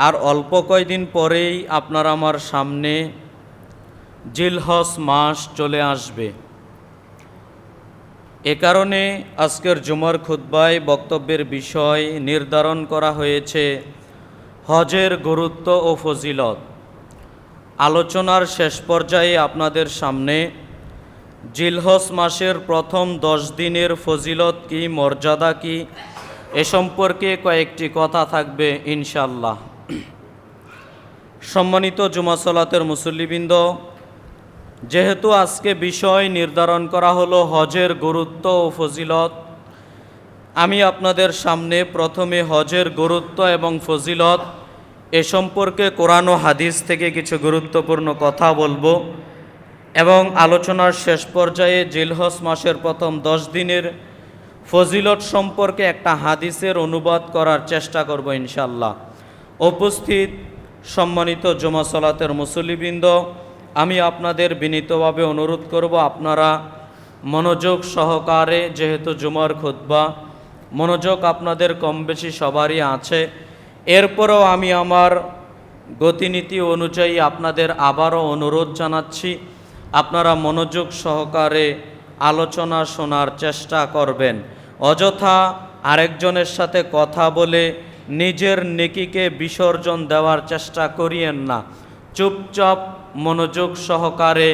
আর অল্প কয়দিন পরেই আপনার আমার সামনে জিলহজ মাস চলে আসবে। এ কারণে আজকের জুমার খুতবায় বক্তব্যের বিষয় নির্ধারণ করা হয়েছে হজের গুরুত্ব ও ফজিলত। আলোচনার শেষ পর্যায়ে আপনাদের সামনে জিলহজ মাসের প্রথম 10 দিনের ফজিলত কি, মর্যাদা কি, এ সম্পর্কে কয়েকটি কথা থাকবে ইনশাআল্লাহ। সম্মানিত জুমা সালাতের মুসল্লিবৃন্দ, যেহেতু আজকে বিষয় নির্ধারণ করা হলো হজের গুরুত্ব ও ফজিলত, আমি আপনাদের সামনে প্রথমে হজের গুরুত্ব এবং ফজিলত এ সম্পর্কে কোরআন ও হাদিস থেকে কিছু গুরুত্বপূর্ণ কথা বলবো এবং আলোচনার শেষ পর্যায়ে জিলহজ মাসের প্রথম 10 দিনের ফজিলত সম্পর্কে একটা হাদিসের অনুবাদ করার চেষ্টা করব ইনশাআল্লাহ। উপস্থিত সম্মানিত জুমা সালাতের মুসল্লিবৃন্দ, আমি আপনাদের বিনীতভাবে অনুরোধ করব আপনারা মনোযোগ সহকারে, যেহেতু জুমার খুতবা, মনোযোগ আপনাদের কম বেশি সবারই আছে, এরপরও আমি আমার গতিনীতি অনুযায়ী আপনাদের আবারও অনুরোধ জানাচ্ছি, আপনারা মনোযোগ সহকারে আলোচনা শোনার চেষ্টা করবেন। অযথা আরেকজনের সাথে কথা বলে নিজের নেকিকে বিসর্জন দেওয়ার চেষ্টা করিয়েন না। চুপচাপ মনোযোগ সহকারে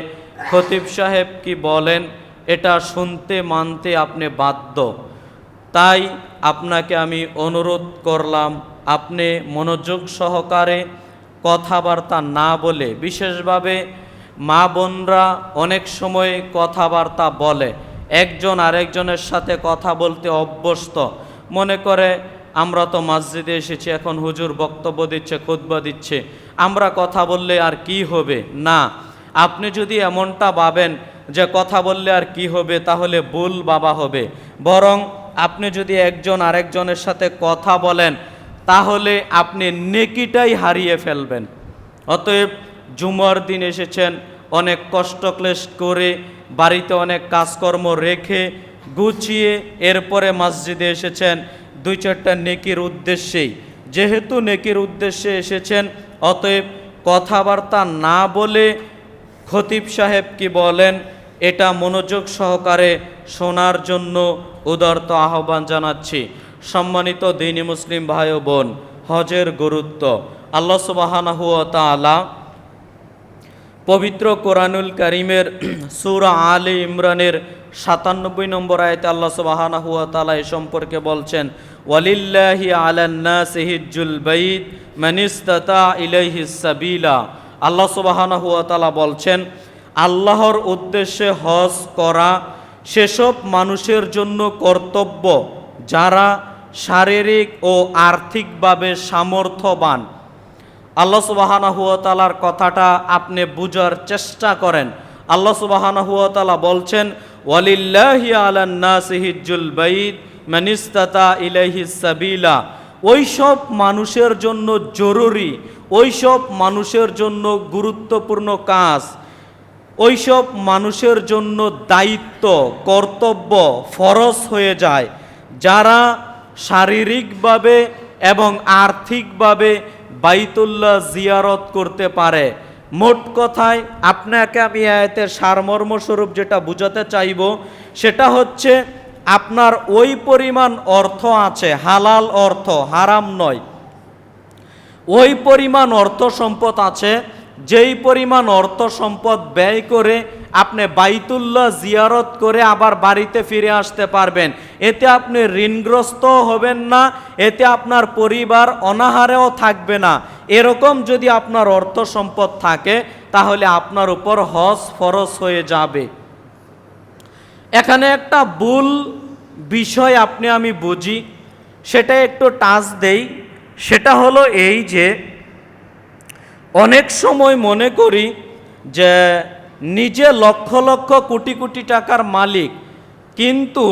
খতিব সাহেব কি বলেন এটা শুনতে মানতে আপনি বাধ্য। তাই আপনাকে আমি অনুরোধ করলাম, আপনি মনোযোগ সহকারে কথাবার্তা না বলে, বিশেষভাবে মা বোনরা অনেক সময় কথাবার্তা বলে, একজন আরেকজনের সাথে কথা বলতে অভ্যস্ত, মনে করে আমরা তো মসজিদে এসেছি, এখন হুজুর বক্তব্য দিচ্ছে, খুতবা দিচ্ছে, আমরা কথা বললে আর কি হবে। না, আপনি যদি এমনটা ভাবেন যে কথা বললে আর কি হবে, তাহলে ভুল ভাবা হবে। বরং আপনি যদি একজন আরেকজনের সাথে কথা বলেন, তাহলে আপনি নেকিটাই হারিয়ে ফেলবেন। অতএব জুমার দিন এসেছেন, অনেক কষ্ট ক্লেশ করে, বাড়িতে অনেক কাজকর্ম রেখে গুছিয়ে এরপরে মসজিদে এসেছেন 2-4টা নেকির উদ্দেশ্যেই। যেহেতু নেকির উদ্দেশ্যে এসেছেন, অতএব কথাবার্তা না বলে খতিব সাহেব কি বলেন এটা মনোযোগ সহকারে শোনার জন্য উদারত আহ্বান জানাচ্ছি। সম্মানিত দ্বীনি মুসলিম ভাই ও বোন, হজের গুরুত্ব। আল্লাহ সুবহানাহু ওয়া তাআলা পবিত্র কোরআনুল কারীমের সূরা আলে ইমরানের 97 নম্বর আয়াতে আল্লাহ সুবহানাহু ওয়া তাআলা এ সম্পর্কে বলছেন, ওয়ালিল্লাহি আলান নাসি হিজ্জুল বাইত মান ইসতাতা ইলাইহিস সাবিলা। আল্লাহ সুবহানাহু ওয়া তাআলা বলছেন, আল্লাহর উদ্দেশ্যে হজ করা সেসব মানুষের জন্য কর্তব্য যারা শারীরিক ও আর্থিকভাবে সামর্থ্যবান। আল্লাহ সুবহানাহু ওয়া তাআলার কথাটা আপনি বুঝার চেষ্টা করেন। আল্লাহ সুবহানাহু ওয়া তাআলা বলছেন, ওয়ালিল্লাহি আলান নাসি হিজ্জুল বাইত মান ইসতাতা ইলাইহিস সাবিলা। ওইসব মানুষের জন্য জরুরি, ওইসব মানুষের জন্য গুরুত্বপূর্ণ কাজ, ওইসব মানুষের জন্য দায়িত্ব, কর্তব্য, ফরজ হয়ে যায় যারা শারীরিকভাবে এবং আর্থিকভাবে বাইতুল্লাহ জিয়ারত করতে পারে। মোট কথায় আপনাকে আমি আয়াতের সারমর্মস্বরূপ যেটা বুঝাতে চাইব সেটা হচ্ছে, আপনার ওই পরিমাণ অর্থ আছে, হালাল অর্থ, হারাম নয়, ওই পরিমাণ অর্থ সম্পদ আছে যেই পরিমাণ অর্থ সম্পদ ব্যয় করে আপনি বাইতুল্লাহ জিয়ারত করে আবার বাড়িতে ফিরে আসতে পারবেন। এতে আপনি ঋণগ্রস্ত হবেন না, এতে আপনার পরিবার অনাহারেও থাকবে না। এরকম যদি আপনার অর্থ সম্পদ থাকে, তাহলে আপনার উপর হজ ফরজ হয়ে যাবে। এখানে একটা ভুল বিষয় আমি বুঝি, সেটা একটু টাচ দেই। সেটা হলো এই যে, অনেক সময় মনে করি যে নিজে লক্ষ লক্ষ কোটি কোটি টাকার মালিক, কিন্তু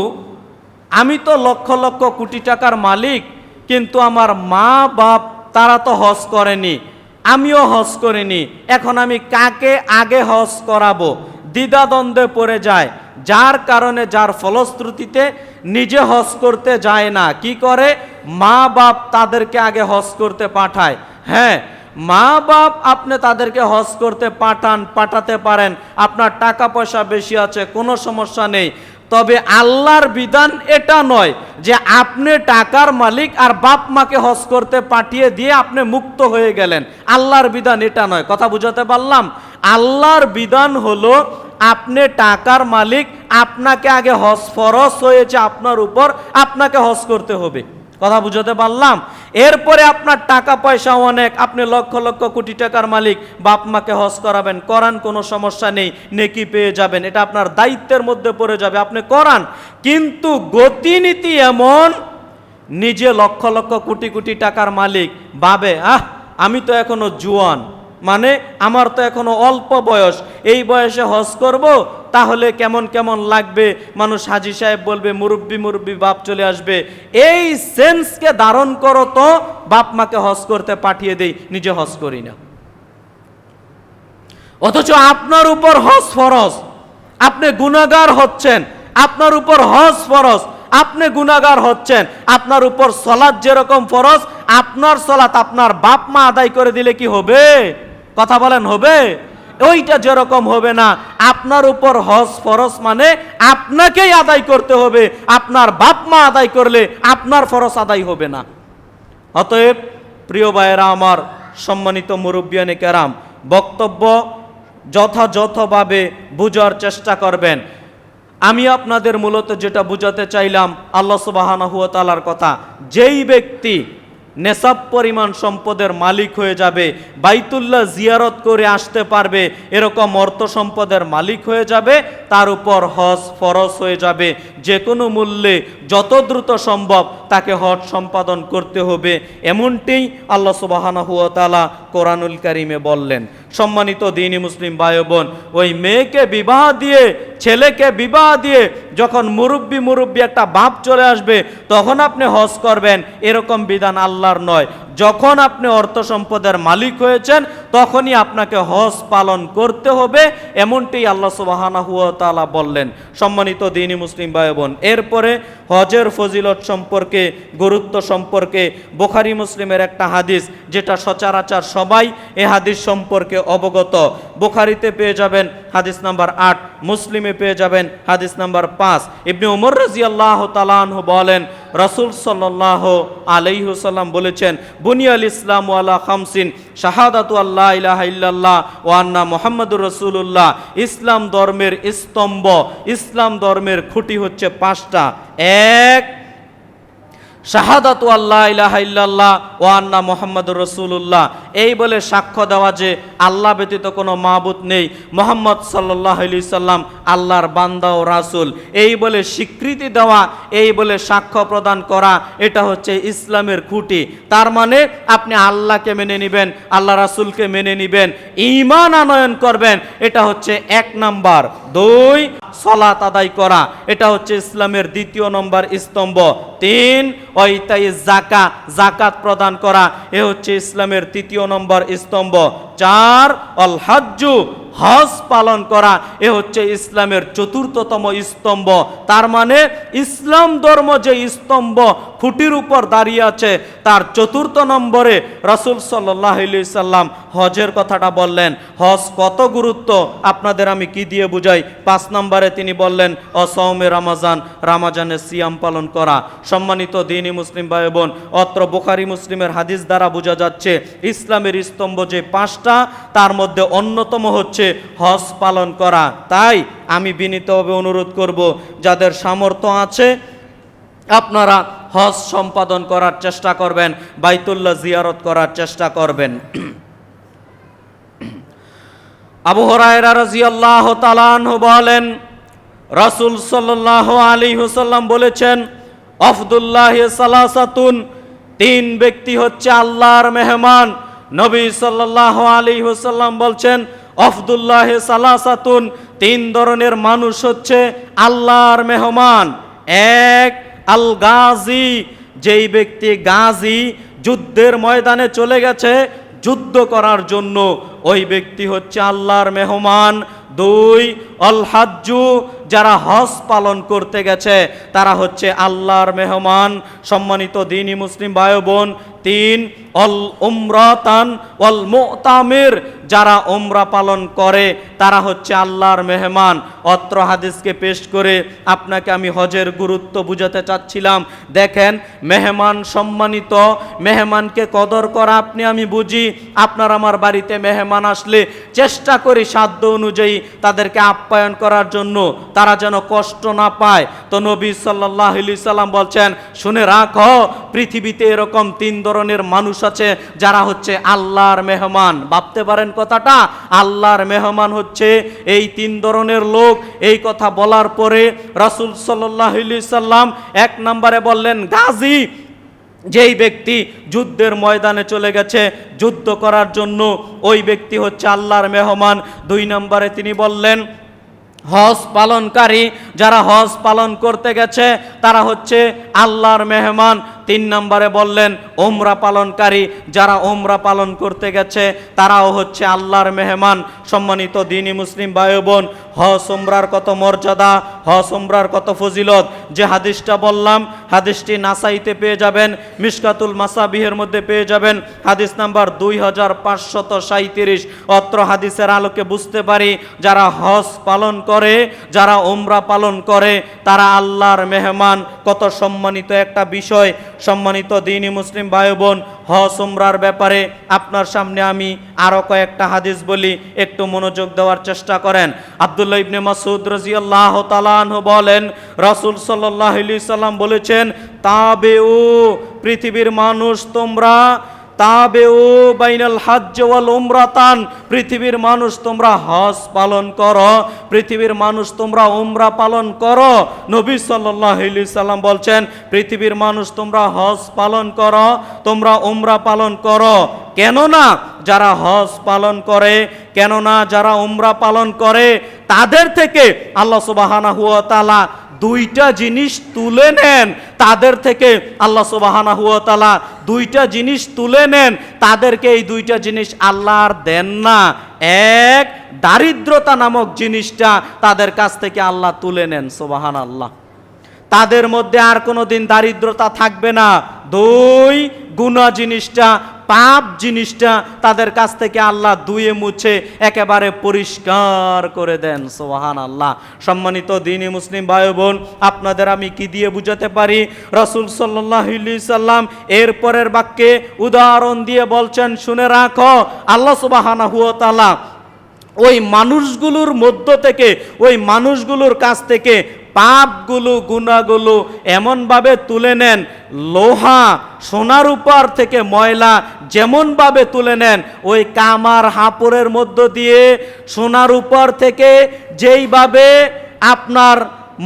আমি তো লক্ষ লক্ষ কোটি টাকার মালিক, কিন্তু আমার মা বাপ তারা তো হজ করেনি, আমিও হজ করিনি, এখন আমি কাকে আগে হজ করাবো, দ্বিধাদ্বন্দ্বে পড়ে যায়। যার কারণে, যার ফলশ্রুতিতে নিজে হজ করতে যায় না, কি করে, মা বাপ তাদেরকে আগে হজ করতে পাঠায়। হ্যাঁ, মা বাপ আপনি তাদেরকে হজ করতে পাঠাতে পারেন, আপনার টাকা পয়সা বেশি আছে, কোনো সমস্যা নেই। তবে আল্লাহর বিধান এটা নয় যে আপনি টাকার মালিক আর বাপ মাকে হজ করতে পাঠিয়ে দিয়ে আপনি মুক্ত হয়ে গেলেন। আল্লাহর বিধান এটা নয়। কথা বুঝাতে পারলাম? আল্লাহর বিধান হলো আপনি টাকার মালিক, আপনাকে আগে হজ ফরজ হয়েছে আপনার উপর, আপনাকে হজ করতে হবে। কথা বুঝাতে পারলাম? এরপরে আপনার টাকা পয়সা অনেক, আপনি লক্ষ লক্ষ কোটি টাকার মালিক, বাপ মাকে হজ করাবেন, করান, কোনো সমস্যা নেই, নেকি পেয়ে যাবেন, এটা আপনার দায়িত্বের মধ্যে পড়ে যাবে, আপনি করান। কিন্তু গতিনীতি এমন, নিজে লক্ষ লক্ষ কোটি কোটি টাকার মালিক ভাবে আমি তো এখনো জুয়ান, মানে আমার তো এখনো অল্প বয়স, এই বয়সে হজ করব, তাহলে কেমন কেমন লাগবে, মানুষ হাজি সাহেব বলবে, মুরব্বি মুরব্বি বাপ চলে আসবে, এই সেন্সকে ধারণ করো তো বাপ মাকে হজ করতে পাঠিয়ে দেই, নিজে হজ করি না। অথচ আপনার উপর হজ ফরজ, আপনি গুনাহগার হচ্ছেন, আপনার উপর হজ ফরজ, আপনি গুনাহগার হচ্ছেন। আপনার উপর সালাত যেরকম ফরজ, আপনার সালাত আপনার বাপ মা আদায় করে দিলে কি হবে? কথা বলেন, হবে? ওইটা যেরকম হবে না, আপনার উপর হজ ফরজ মানে আপনাকেই আদায় করতে হবে, আপনার বাপ মা আদায় করলে আপনার ফরজ আদায় হবে না। অতএব প্রিয় ভাইয়েরা আমার, সম্মানিত মুরব্বিয়ানে কেরাম, বক্তব্য যথাযথভাবে বুঝার চেষ্টা করবেন। আমি আপনাদের মূলত যেটা বুঝাতে চাইলাম, আল্লাহ সুবহানাহু ওয়া তাআলার কথা, যেই ব্যক্তি নেশাব পরিমাণ সম্পদের মালিক হয়ে যাবে, বাইতুল্লাহ জিয়ারত করে আসতে পারবে, এরকম অর্থ সম্পদের মালিক হয়ে যাবে, তার উপর হজ ফরজ হয়ে যাবে। যে কোনো মূল্যে যত দ্রুত সম্ভব তাকে হজ সম্পাদন করতে হবে, এমনটিই আল্লাহ সুবহানাহু ওয়া তাআলা কোরআনুল কারীমে বললেন। সম্মানিত দ্বীনি মুসলিম ভাই বোন, ওই মেয়েকে বিবাহ দিয়ে, ছেলেকে বিবাহ দিয়ে যখন মুরব্বি একটা বাপ চলে আসবে, তখন আপনি হজ করবেন, এরকম বিধান আল্লাহর নয়। যখন আপনি অর্থ সম্পদের মালিক হয়েছেন, তখনই আপনাকে হজ পালন করতে হবে, এমনটি আল্লাহ সুবহানাহু ওয়া তাআলা বললেন। সম্মানিত দ্বীনি মুসলিম ভাই বোন, এরপরে হজের ফজিলত সম্পর্কে, গুরুত্ব সম্পর্কে বুখারী মুসলিমের একটা হাদিস, যেটা সচরাচর সবাই এই হাদিস সম্পর্কে অবগত। বুখারীতে পেয়ে যাবেন হাদিস নাম্বার 8, মুসলিমে পেয়ে যাবেন হাদিস নাম্বার 5। ইবনে উমর রাদিয়াল্লাহু তাআলা আনহু বলেন, রাসূল সাল্লাল্লাহু আলাইহি ওয়াসাল্লাম বলেছেন, বুনিয়াল ইসলামু আলা খামসিন, শাহাদাতু আল্লা ইলাহা ইল্লাল্লাহ ওয়া আন্না মুহাম্মাদুর রাসূলুল্লাহ। ইসলাম ধর্মের স্তম্ভ, ইসলাম ধর্মের খুঁটি হচ্ছে 5টা। 1, শাহাদাতু আল্লাহ ইলাহা ইল্লাল্লাহ ওয়া আন্না মুহাম্মাদুর রাসূলুল্লাহ, এই বলে সাক্ষ্য দেওয়া যে আল্লাহ ব্যতীত কোনো মাবুদ নেই, মুহাম্মদ সাল্লাল্লাহু আলাইহি সাল্লাম আল্লাহর বান্দা ও রাসূল, এই বলে স্বীকৃতি দেওয়া, এই বলে সাক্ষ্য প্রদান করা, এটা হচ্ছে ইসলামের খুঁটি। তার মানে আপনি আল্লাহকে মেনে নেবেন, আল্লাহ রাসূলকে মেনে নেবেন, ঈমান আনয়ন করবেন, এটা হচ্ছে 1 নাম্বার। 2, সালাত আদায় করা, এটা হচ্ছে ইসলামের 2 নম্বর স্তম্ভ। 3, ওয়াইতাই যাকাত প্রদান করা, এ হচ্ছে ইসলামের 3 নম্বর স্তম্ভ। 4, অল হজ্জু, হজ পালন করা, এ হচ্ছে ইসলামের 4তম স্তম্ভ। তার মানে ইসলাম ধর্ম যে স্তম্ভ খুঁটির উপর দাঁড়িয়ে আছে, তার 4র্থ নম্বরে রাসূল সাল্লাল্লাহু আলাইহি সাল্লাম হজের কথাটা বললেন। হজ কত গুরুত্ব আপনাদের আমি কি দিয়ে বুঝাই। 5 নম্বরে তিনি বললেন, অসৌমে রমজান, রমজানের সিয়াম পালন করা। সম্মানিত দ্বীনি মুসলিম ভাই বোন, অত্র বুখারী মুসলিমের হাদিস দ্বারা বোঝা যাচ্ছে ইসলামের স্তম্ভ যে 5টা, তার মধ্যে অন্যতম হচ্ছে হজ পালন করা। তাই আমি বিনীতভাবে অনুরোধ করব, যাদের সামর্থ্য আছে আপনারা হজ সম্পাদন করার চেষ্টা করবেন, বাইতুল্লাহ জিয়ারত করার চেষ্টা করবেন। আবু হুরায়রা রাদিয়াল্লাহু তাআলা আনহু বলেন, রাসূল সাল্লাল্লাহু আলাইহি ওয়াসাল্লাম বলেছেন, আফদুল্লাহি সালাসাতুন, 3 ব্যক্তি হচ্ছে আল্লাহর মেহমান। নবী সাল্লাল্লাহু আলাইহি ওয়াসাল্লাম বলছেন, আফদুল্লাহি সালাসাতুন, 3 ধরনের মানুষ হচ্ছে আল্লাহর মেহমান। 1, আল গাজী, যেই ব্যক্তি গাজী, যুদ্ধের ময়দানে চলে গেছে যুদ্ধ করার জন্য, ওই ব্যক্তি হচ্ছে আল্লাহর মেহমান। 2, অল হাজ্জু, যারা হজ পালন করতে গেছে তারা হচ্ছে আল্লাহর মেহমান। সম্মানিত দ্বীনি মুসলিম ভাই বোন, তিন অল উমরাতান ওয়াল মুতামির, যারা উমরা পালন করে তারা হচ্ছে আল্লাহর মেহমান। অত্র হাদিসকে পেশ করে আপনাকে আমি হজের গুরুত্ব বুঝাতে চাচ্ছিলাম। দেখেন, মেহমান সম্মানিত, মেহমানকে কদর করা আপনি আমি বুঝি। আপনার আমার বাড়িতে মেহমান আসলে চেষ্টা করি সাধ্য অনুযায়ী তাদেরকে আপ্যায়ন করার জন্য, তারা যেন কষ্ট না পায়। তো নবী সাল্লাল্লাহু আলাইহি সাল্লাম বলছেন, শুনে রাখো, পৃথিবীতে এরকম তিন ধরনের মানুষ আছে যারা হচ্ছে আল্লাহর মেহমান। ভাবতে পারেন কথাটা, আল্লাহর মেহমান হচ্ছে এই তিন ধরনের লোক। এই কথা বলার পরে রাসূল সাল্লাল্লাহু আলাইহি সাল্লাম এক নম্বরে বললেন গাজী, যেই ব্যক্তি যুদ্ধের ময়দানে চলে গেছে যুদ্ধ করার জন্য, ওই ব্যক্তি হচ্ছে আল্লাহর মেহমান। দুই নম্বরে তিনি বললেন হজ পালনকারী, যারা হজ পালন করতে গেছে তারা হচ্ছে আল্লাহর মেহমান। তিন নম্বরে বললেন ওমরা পালনকারী, যারা ওমরা পালন করতে গেছে তারাও হচ্ছে আল্লাহর মেহমান। সম্মানিত দ্বীনি মুসলিম ভাই বোন, হজ ওমরার কত মর্যাদা, হজ ওমরার কত ফজিলত। যে হাদিসটা বললাম, হাদিসটি নাসাইতে পেয়ে যাবেন, মিশকাতুল মাসাবিহের মধ্যে পেয়ে যাবেন, হাদিস নাম্বার 2537। অত্র হাদিসের আলোকে বুঝতে পারি যারা হজ পালন করে, যারা ওমরা পালন করে তারা আল্লাহর মেহমান। কত সম্মানিত একটা বিষয়। সম্মানিত দ্বীনি মুসলিম ভাই বোন, হজ উমরার ব্যাপারে আপনার সামনে আমি আরো কয়েকটা হাদিস বলি, একটু মনোযোগ দেওয়ার চেষ্টা করেন। আব্দুল্লাহ ইবনে মাসউদ রাদিয়াল্লাহু তাআলা আনহু বলেন, রাসূল সাল্লাল্লাহু আলাইহি সাল্লাম বলেছেন, তাবেউ, পৃথিবীর মানুষ তোমরা, তাবেউ বাইনাল হজ্জ ওয়াল উমরাতান, পৃথিবীর মানুষ তোমরা হজ পালন করো, পৃথিবীর মানুষ তোমরা উমরা পালন করো। নবী সাল্লাল্লাহু আলাইহি সাল্লাম বলছেন, পৃথিবীর মানুষ তোমরা হজ পালন করো, তোমরা উমরা পালন করো। কেননা যারা হজ পালন করে, কেননা যারা উমরা পালন করে তাদের থেকে আল্লাহ সুবহানাহু ওয়া তাআলা দুইটা জিনিস তুলে নেন। তাদের থেকে আল্লাহ সুবহানাহু ওয়া তাআলা দুইটা জিনিস তুলে নেন, তাদেরকে এই দুইটা জিনিস আল্লাহ আর দেন না। এক, দারিদ্রতা নামক জিনিসটা তাদের কাছ থেকে আল্লাহ তুলে নেন, সুবহানাল্লাহ। তাদের মধ্যে আর কোনোদিন দারিদ্রতা থাকবে না। দুই, গুনাহ জিনিসটা, পাপ জিনিসটা তাদের কাছ থেকে আল্লাহ ধুয়ে মুছে একেবারে পরিষ্কার করে দেন, সুবহানাল্লাহ। সম্মানিত দ্বীনি মুসলিম ভাই বোন, আপনাদের আমি কি দিয়ে বুঝাতে পারি? রাসূল সাল্লাল্লাহু আলাইহি সাল্লাম এর পরের বাক্যে উদাহরণ দিয়ে বলছেন, শুনে রাখো, আল্লাহ সুবহানাহু ওয়া তাআলা ওই মানুষগুলোর মধ্য থেকে, ওই মানুষগুলোর কাছ থেকে পাপগুলো, গুনাহগুলো এমনভাবে তুলে নেন, লোহা সোনার উপর থেকে ময়লা যেমনভাবে তুলে নেন, ওই কামার হাপড়ের মধ্য দিয়ে সোনার উপর থেকে যেইভাবে আপনার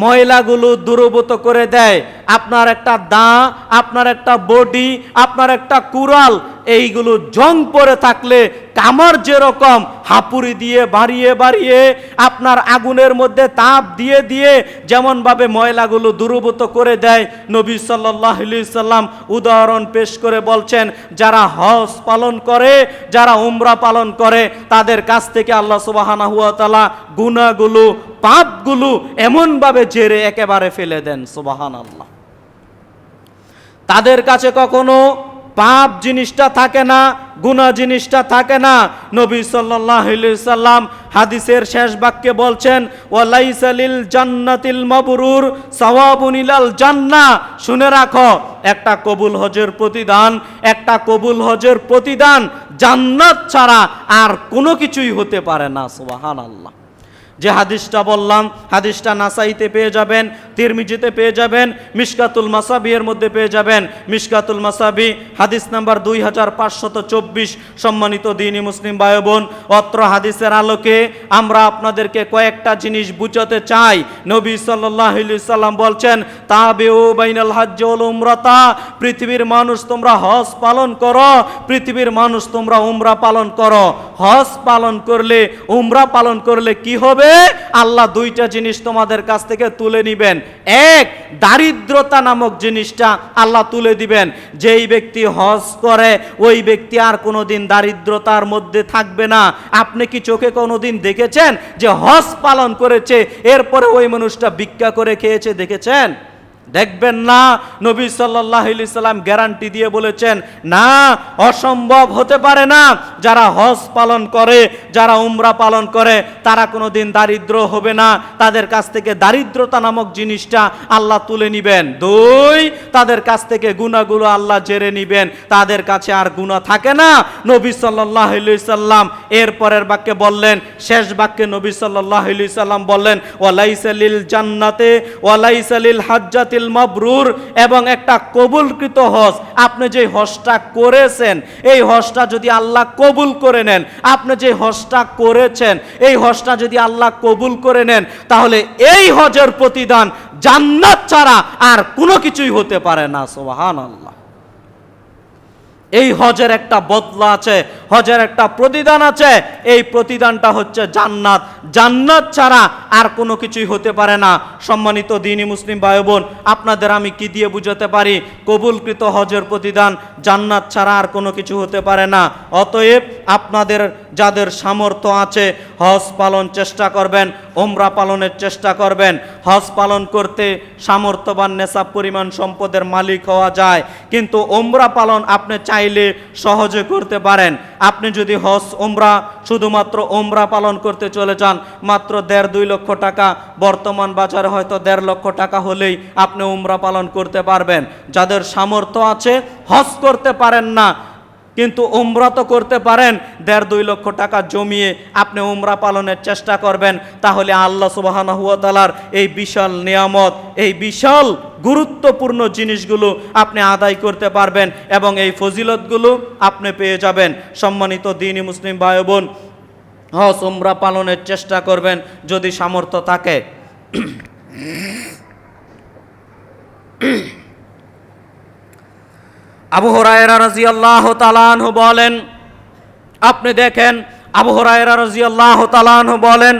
ময়লাগুলো দূরীভূত করে দেয়, আপনার একটা দাঁ, আপনার একটা বডি, আপনার একটা কুড়াল, এইগুলো জং পড়ে থাকলে কামার যেরকম হাপুড়ি দিয়ে বাড়িয়ে বাড়িয়ে আপনার আগুনের মধ্যে তাপ দিয়ে দিয়ে যেমনভাবে ময়লাগুলো দূরীভূত করে দেয়, নবী সাল্লাল্লাহু আলাইহি সাল্লাম উদাহরণ পেশ করে বলছেন, যারা হজ পালন করে, যারা উমরা পালন করে তাদের কাছ থেকে আল্লাহ সুবহানাহু ওয়া তাআলা গুনাহগুলো, পাপগুলো এমনভাবে ঝেড়ে একেবারে ফেলে দেন, সুবহানাল্লাহ। তাদের কাছে কখনো পাপ জিনিসটা থাকে না, গুনাহ জিনিসটা থাকে না। নবী সাল্লাল্লাহু আলাইহি সাল্লাম হাদিসের শেষ বাক্যে বলছেন, ওয়ালাইসা লিল জান্নাতিল মাবরুর সাওয়াবুন ইলাল জান্নাহ। শুনে রাখো, একটা কবুল হজের প্রতিদান, একটা কবুল হজের প্রতিদান জান্নাত ছাড়া আর কোনো কিছুই হতে পারে না, সুবহানাল্লাহ। যে হাদিসটা বললাম, হাদিসটা নাসাইতে পেয়ে যাবেন, তিরমিজিতে পেয়ে যাবেন, মিশকাতুল মাসাবিহের মধ্যে পেয়ে যাবেন, মিশকাতুল মাসাবি হাদিস নাম্বার 2524। সম্মানিত দ্বীনি মুসলিম ভাই বোন, অত্র হাদিসের আলোকে আমরা আপনাদেরকে কয়েকটা জিনিস বুঝাতে চাই। নবী সাল্লাল্লাহু আলাইহি সাল্লাম বলছেন, তাবেউ বাইনাল হজ্জ ওয়াল উমরাতা, পৃথিবীর মানুষ তোমরা হজ পালন করো, পৃথিবীর মানুষ তোমরা উমরা পালন করো। হজ পালন করলে, উমরা পালন করলে কি হবে? আল্লাহ দুইটা জিনিস তোমাদের কাছ থেকে তুলে নিবেন। এক, দারিদ্রতা নামক জিনিসটা আল্লাহ তুলে দিবেন। যেই ব্যক্তি হজ করে ওই ব্যক্তি আর কোনোদিন দারিদ্রতার মধ্যে থাকবে না। আপনি কি চোখে কোনোদিন দেখেছেন যে হজ পালন করেছে এরপরে ওই মানুষটা ভিক্ষা করে খেয়েছে? দেখেছেন? দেখবেন না নবী সাল্লাল্লাহু আলাইহি সাল্লাম গ্যারান্টি দিয়ে বলেছেন, না, অসম্ভব হতে পারে না। যারা হজ পালন করে, যারা উমরা পালন করে, তারা কোনোদিন দারিদ্র হবে না। তাদের কাছ থেকে দারিদ্রতা নামক জিনিসটা আল্লাহ তুলে নিবেন। দুই, তাদের কাছ থেকে গুনাহগুলো আল্লাহ জেরে নিবেন, তাদের কাছে আর গুনাহ থাকে না। নবী সাল্লাল্লাহু আলাইহি সাল্লাম এর পরের বাক্যে বললেন, শেষ বাক্যে নবী সাল্লাল্লাহু আলাইহি সাল্লাম বললেন, ওয়ালাইসা লিল জান্নাতে ওয়ালাইসা লিল হাজ্জাতিল মাবরুর, এবং একটা কবুলকৃত হজ, আপনি যে হজটা করেছেন, এই হজটা যদি আল্লাহ কবুল করে নেন, আপনি যে হজটা করেছেন এই হজটা যদি আল্লাহ কবুল করে নেন, তাহলে এই হজের প্রতিদান জান্নাত ছাড়া আর কোনো কিছুই হতে পারে না। সুবহানাল্লাহ। এই হজের একটা বদলা আছে, হজের একটা প্রতিদান আছে, এই প্রতিদানটা হচ্ছে জান্নাত। জান্নাত ছাড়া আর কোনো কিছুই হতে পারে না। সম্মানিত দ্বীনি মুসলিম ভাই বোন, আপনাদের আমি কি দিয়ে বুঝাতে পারি? কবুলকৃত হজের প্রতিদান জান্নাত ছাড়া আর কোনো কিছু হতে পারে না। অতএব আপনাদের যাদের সামর্থ্য আছে, হজ পালন চেষ্টা করবেন, ওমরা পালনের চেষ্টা করবেন। হজ পালন করতে সামর্থ্যবান নেশাব পরিমাণ সম্পদের মালিক হওয়া যায়, কিন্তু ওমরা পালন আপনি চাইলে সহজে করতে পারেন। আপনি যদি হজ ওমরা শুধুমাত্র ওমরা পালন করতে চলে যান, মাত্র 1.5-2 লক্ষ টাকা, বর্তমান বাজারে হয়তো 1.5 লক্ষ টাকা হলেই আপনি ওমরা পালন করতে পারবেন। যাদের সামর্থ্য আছে, হজ করতে পারেন না কিন্তু উমরা তো করতে পারেন, 1.5-2 লক্ষ টাকা জমিয়ে আপনি উমরা পালনের চেষ্টা করবেন, তাহলে আল্লাহ সুবহানাহু ওয়া তাআলার এই বিশাল নিয়ামত, এই বিশাল গুরুত্বপূর্ণ জিনিসগুলো আপনি আদায় করতে পারবেন এবং এই ফজিলতগুলো আপনি পেয়ে যাবেন। সম্মানিত দ্বীনি মুসলিম ভাই বোন, হজ উমরা পালনের চেষ্টা করবেন যদি সামর্থ্য থাকে। আবু হুরায়রা রাদিয়াল্লাহু তাআলা আনহু বলেন, আপনি দেখেন, আবু হুরায়রা রাদিয়াল্লাহু তাআলা আনহু বলেন,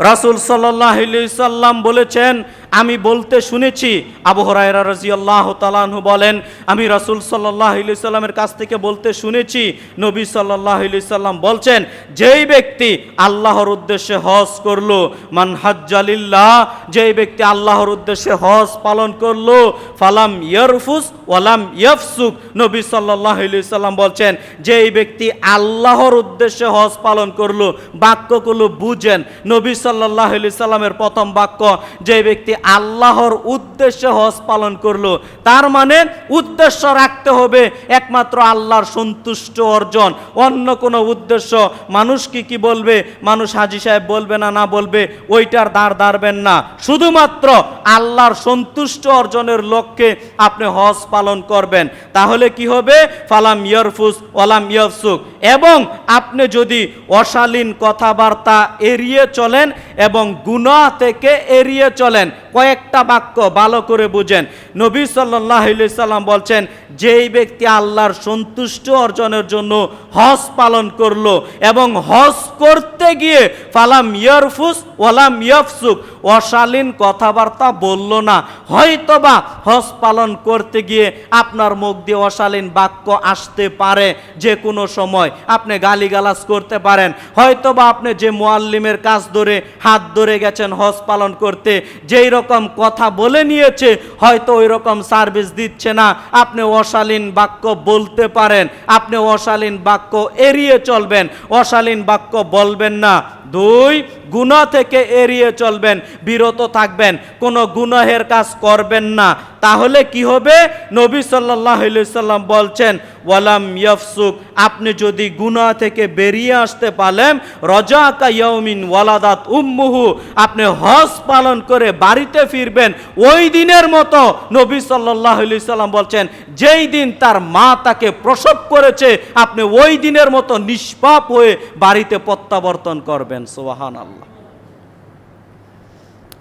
রাসূল সাল্লাল্লাহু আলাইহি সাল্লাম বলেছেন, আমি বলতে শুনেছি। আবু হুরায়রা রাদিয়াল্লাহু তাআলা আনহু বলেন, আমি রাসূল সাল্লাল্লাহু আলাইহি সাল্লামের কাছ থেকে বলতে শুনেছি, নবী সাল্লাল্লাহু আলাইহি সাল্লাম বলছেন, যেই ব্যক্তি আল্লাহর উদ্দেশ্যে হজ করলো, মান হাজ্জালিল্লাহ, যেই ব্যক্তি আল্লাহর উদ্দেশ্যে হজ পালন করলো, ফালাম ইয়ারফুস ওয়ালাম ইয়াফসুক, নবী সাল্লাল্লাহু আলাইহি সাল্লাম বলছেন, যেই ব্যক্তি আল্লাহর উদ্দেশ্যে হজ পালন করলো, বাক্যগুলো বুঝেন। নবী সাল্লাল্লাহু আলাইহি সাল্লামের প্রথম বাক্য, যেই ব্যক্তি আল্লাহর উদ্দেশ্যে হজ পালন করলো, তার মানে উদ্দেশ্য রাখতে হবে একমাত্র আল্লাহর সন্তুষ্ট অর্জন। অন্য কোনো উদ্দেশ্য, মানুষ কি বলবে, মানুষ হাজী সাহেব বলবে না বলবে, ওইটার দ্বার দাঁড়বেন না। শুধুমাত্র আল্লাহর সন্তুষ্ট অর্জনের লক্ষ্যে আপনি হজ পালন করবেন, তাহলে কি হবে? ফালাম ইয়ারফুস ওয়ালাম ইয়াফসুক। এবং আপনি যদি অশালীন কথাবার্তা এড়িয়ে চলেন এবং গুনাহ থেকে এড়িয়ে চলেন, কয়েকটা বাক্য ভালো করে বুঝেন। নবী সাল্লাল্লাহু আলাইহি সাল্লাম বলছেন, যেই ব্যক্তি আল্লাহর সন্তুষ্ট অর্জনের জন্য হজ পালন করলো এবং হজ করতে গিয়ে ফালাম ইয়ারফুস ওয়ালাম ইয়াফসুক, অশালীন কথাবার্তা বলল না। হয়তোবা হজ পালন করতে গিয়ে আপনার মুখ দিয়ে অশালীন বাক্য আসতে পারে, যে কোনো সময় আপনি গালিগালাজ করতে পারেন। হয়তোবা আপনি যে মুআল্লিমের কাছ ধরে হাত ধরে গেছেন হজ পালন করতে, যেই রকম কথা বলে নিয়েছে, হয়তো ওই রকম সার্ভিস দিচ্ছে না, আপনি অশালীন বাক্য বলতে পারেন। আপনি অশালীন বাক্য এড়িয়ে চলবেন, অশালীন বাক্য বলবেন না। দুই, গুনাহ থেকে এড়িয়ে চলবেন, বিরত থাকবেন, কোনো গুনাহের কাজ করবেন না। তাহলে কি হবে? নবী সাল্লাল্লাহু আলাইহি সাল্লাম বলছেন, ওয়ালাম ইয়াফসুক, আপনি যদি গুনাহ থেকে বেরিয়ে আসতে পারেন, রজাকা ইয়াউমিন ওয়ালাদাত উম্মুহু, আপনি হজ পালন করে বাড়িতে ফিরবেন ওই দিনের মতো। নবী সাল্লাল্লাহু আলাইহি সাল্লাম বলছেন, যেই দিন তার মা তাকে প্রসব করেছে, আপনি ওই দিনের মতো নিষ্পাপ হয়ে বাড়িতে প্রত্যাবর্তন করবেন। সুবহানাল্লাহ।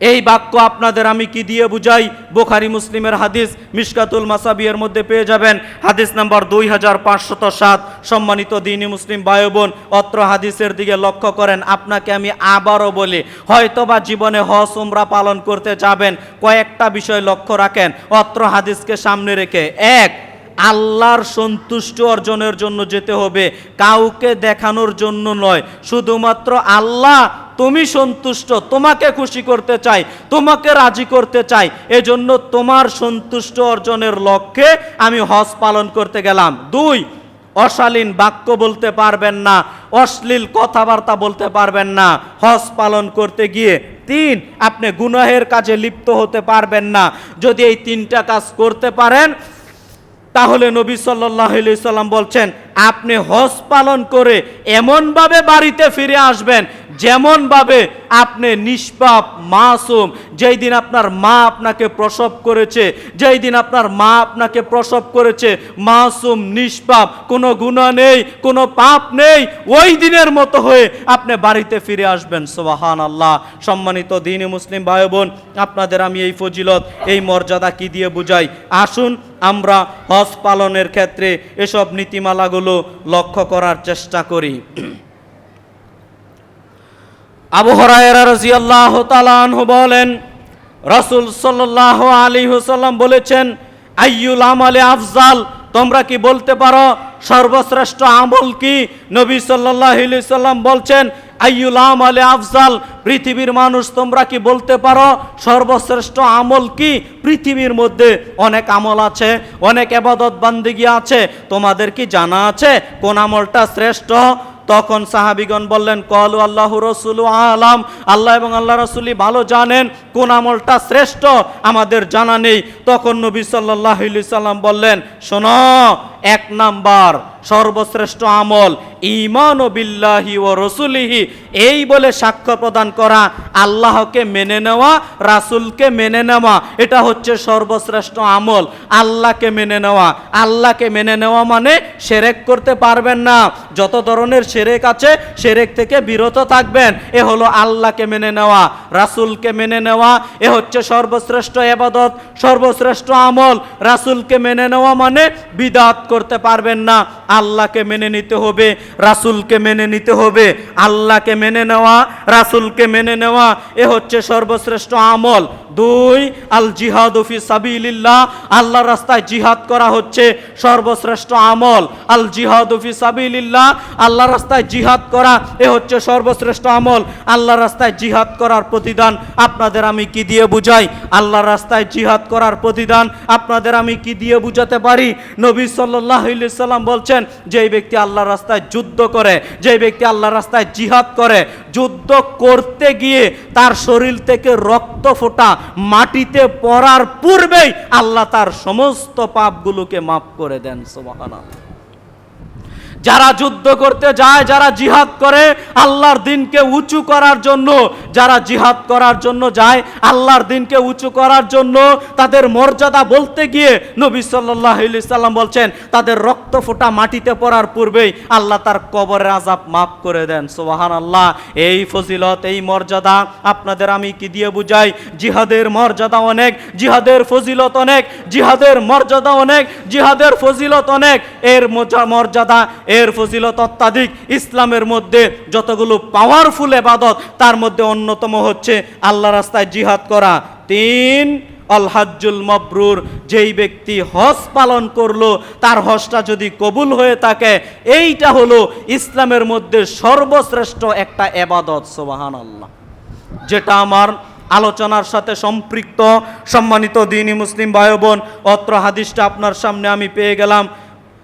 এই বাক্য আপনাদের আমি কি দিয়ে বুঝাই? বুখারী মুসলিমের হাদিস মিশকাতুল মাসাবিয়ের মধ্যে পেয়ে যাবেন, হাদিস নাম্বার 2507। সম্মানিত দ্বীনি মুসলিম ভাই বোন, অত্র হাদিসের দিকে লক্ষ্য করেন। আপনাকে আমি আবারও বলি, হয়তোবা জীবনে হজ উমরা পালন করতে যাবেন, কয়েকটা বিষয় লক্ষ্য রাখেন অত্র হাদিসকে সামনে রেখে। এক, আল্লাহর সন্তুষ্ট অর্জনের জন্য যেতে হবে, কাউকে দেখানোর জন্য নয়। শুধুমাত্র আল্লাহ তুমি সন্তুষ্ট, তোমাকে খুশি করতে চাই, তোমাকে রাজি করতে চাই, এজন্য তোমার সন্তুষ্ট অর্জনের লক্ষ্যে আমি হজ পালন করতে গেলাম। 2, অশালীন বাক্য বলতে পারবেন না, অশ্লীল কথাবার্তা বলতে পারবেন না হজ পালন করতে গিয়ে। 3, আপনি গুনাহের কাজে লিপ্ত হতে পারবেন না। যদি এই 3টা কাজ করতে পারেন তাহলে নবী সাল্লাল্লাহু আলাইহি সাল্লাম বলছেন আপনি হজ পালন করে এমনভাবে বাড়িতে ফিরে আসবেন যেমনভাবে আপনি নিষ্পাপ মাসুম। যেই দিন আপনার মা আপনাকে প্রসব করেছে, যেই দিন আপনার মা আপনাকে প্রসব করেছে, মাসুম নিষ্পাপ, কোনো গুনাহ নেই, কোনো পাপ নেই, ওই দিনের মতো হয়ে আপনি বাড়িতে ফিরে আসবেন। সুবহানাল্লাহ। সম্মানিত দ্বীনি মুসলিম ভাই বোন, আপনাদের আমি এই ফজিলত, এই মর্যাদা কি দিয়ে বুঝাই? আসুন আমরা হজ পালনের ক্ষেত্রে এসব নীতিমালাগুলো লক্ষ্য করার চেষ্টা করি। আবু হুরায়রা রাদিয়াল্লাহু তাআলা আনহু বলেন, রাসূল সাল্লাল্লাহু আলাইহি ওয়াসাল্লাম বলেছেন, আইয়ুল আমালি আফজাল, তোমরা কি বলতে পারো সর্বশ্রেষ্ঠ আমল কি? নবী সাল্লাল্লাহু আলাইহি ওয়াসাল্লাম বলছেন, আইয়ুল আমালি আফজাল, পৃথিবীর মানুষ তোমরা কি বলতে পারো সর্বশ্রেষ্ঠ আমল কি? পৃথিবীর মধ্যে অনেক আমল আছে, অনেক ইবাদত বান্দিগি আছে, তোমাদের কি জানা আছে কোন আমলটা শ্রেষ্ঠ? তখন সাহাবীগণ বললেন, ক্বালু আল্লাহু রাসূলু আলাম, আল্লাহ এবং আল্লাহ রাসূলই ভালো জানেন কোন আমলটা শ্রেষ্ঠ, আমাদের জানা নেই। তখন নবী সাল্লাল্লাহু আলাইহি সাল্লাম বললেন, শোনো, 1 নাম্বার সর্বশ্রেষ্ঠ আমল ঈমানু বিল্লাহি ওয়া রাসূলিহি, এই বলে সাক্ষ্য প্রদান করা, আল্লাহকে মেনে নেওয়া, রাসূলকে মেনে নেওয়া, এটা হচ্ছে সর্বশ্রেষ্ঠ আমল। আল্লাহকে মেনে নেওয়া, আল্লাহকে মেনে নেওয়া মানে শিরক করতে পারবেন না, যত ধরনের শিরক আছে শিরক থেকে বিরত থাকবেন, এ হলো আল্লাহকে মেনে নেওয়া। রাসূলকে মেনে নেওয়া, এ হচ্ছে সর্বশ্রেষ্ঠ ইবাদত, সর্বশ্রেষ্ঠ আমল। রাসূলকে মেনে নেওয়া মানে বিদআত করতে পারবেন না, আল্লাহকে মেনে নিতে হবে, রাসূলকে মেনে নিতে হবে। আল্লাহকে মেনে নেওয়া, রাসূলকে মেনে নেওয়া, এ হচ্ছে সর্বশ্রেষ্ঠ আমল। 2, আল জিহাদু ফি সাবিলিল্লাহ, আল্লাহর রাস্তায় জিহাদ করা হচ্ছে সর্বশ্রেষ্ঠ আমল। আল জিহাদু ফি সাবিলিল্লাহ, আল্লাহর রাস্তায় জিহাদ করা, এ হচ্ছে সর্বশ্রেষ্ঠ আমল। আল্লাহর রাস্তায় জিহাদ করার প্রতিদান আপনাদের আমি কি দিয়ে বুঝাই? আল্লাহর রাস্তায় জিহাদ করার প্রতিদান আপনাদের আমি কি দিয়ে বুঝাতে পারি? নবী সাল্লাল্লাহু আলাইহি সাল্লাম বলছেন, যেই ব্যক্তি আল্লাহর রাস্তায় যুদ্ধ করে, যেই ব্যক্তি আল্লাহর রাস্তায় জিহাদ করে, যুদ্ধ করতে গিয়ে তার শরীর থেকে রক্ত ফোঁটা মাটিতে পড়ার পূর্বেই আল্লাহ তার সমস্ত পাপগুলোকে মাফ করে দেন। সুবহানাল্লাহ। যারা যুদ্ধ করতে যায়, যারা জিহাদ করে আল্লাহর দ্বীনকে উঁচু করার জন্য, যারা জিহাদ করার জন্য যায় আল্লাহর দ্বীনকে উঁচু করার জন্য, তাদের মর্যাদা বলতে গিয়ে নবী সাল্লাল্লাহু আলাইহি সাল্লাম বলছেন, তাদের রক্ত ফোঁটা মাটিতে পড়ার পূর্বেই আল্লাহ তার কবরের আযাব মাফ করে দেন। সুবহানাল্লাহ। এই ফজিলত, এই মর্যাদা আপনাদের আমি কি দিয়ে বুঝাই? জিহাদের মর্যাদা অনেক, জিহাদের ফজিলত অনেক, জিহাদের মর্যাদা অনেক, জিহাদের ফজিলত অনেক, এর মর্যাদা, এর ফজিলত অত্যাধিক। ইসলামের মধ্যে যতগুলো পাওয়ারফুল ইবাদত তার মধ্যে অন্যতম হচ্ছে আল্লাহর রাস্তায় জিহাদ করা। 3, আল হজ্জুল মাবরুর, যেই ব্যক্তি হজ পালন করলো তার হজটা যদি কবুল হয়ে থাকে, এইটা হলো ইসলামের মধ্যে সর্বশ্রেষ্ঠ একটা ইবাদত। সুবহানাল্লাহ। যেটা আমার আলোচনার সাথে সম্পৃক্ত। সম্মানিত দ্বীনি মুসলিম ভাই বোন, অত্র হাদিসটা আপনার সামনে আমি পেয়ে গেলাম।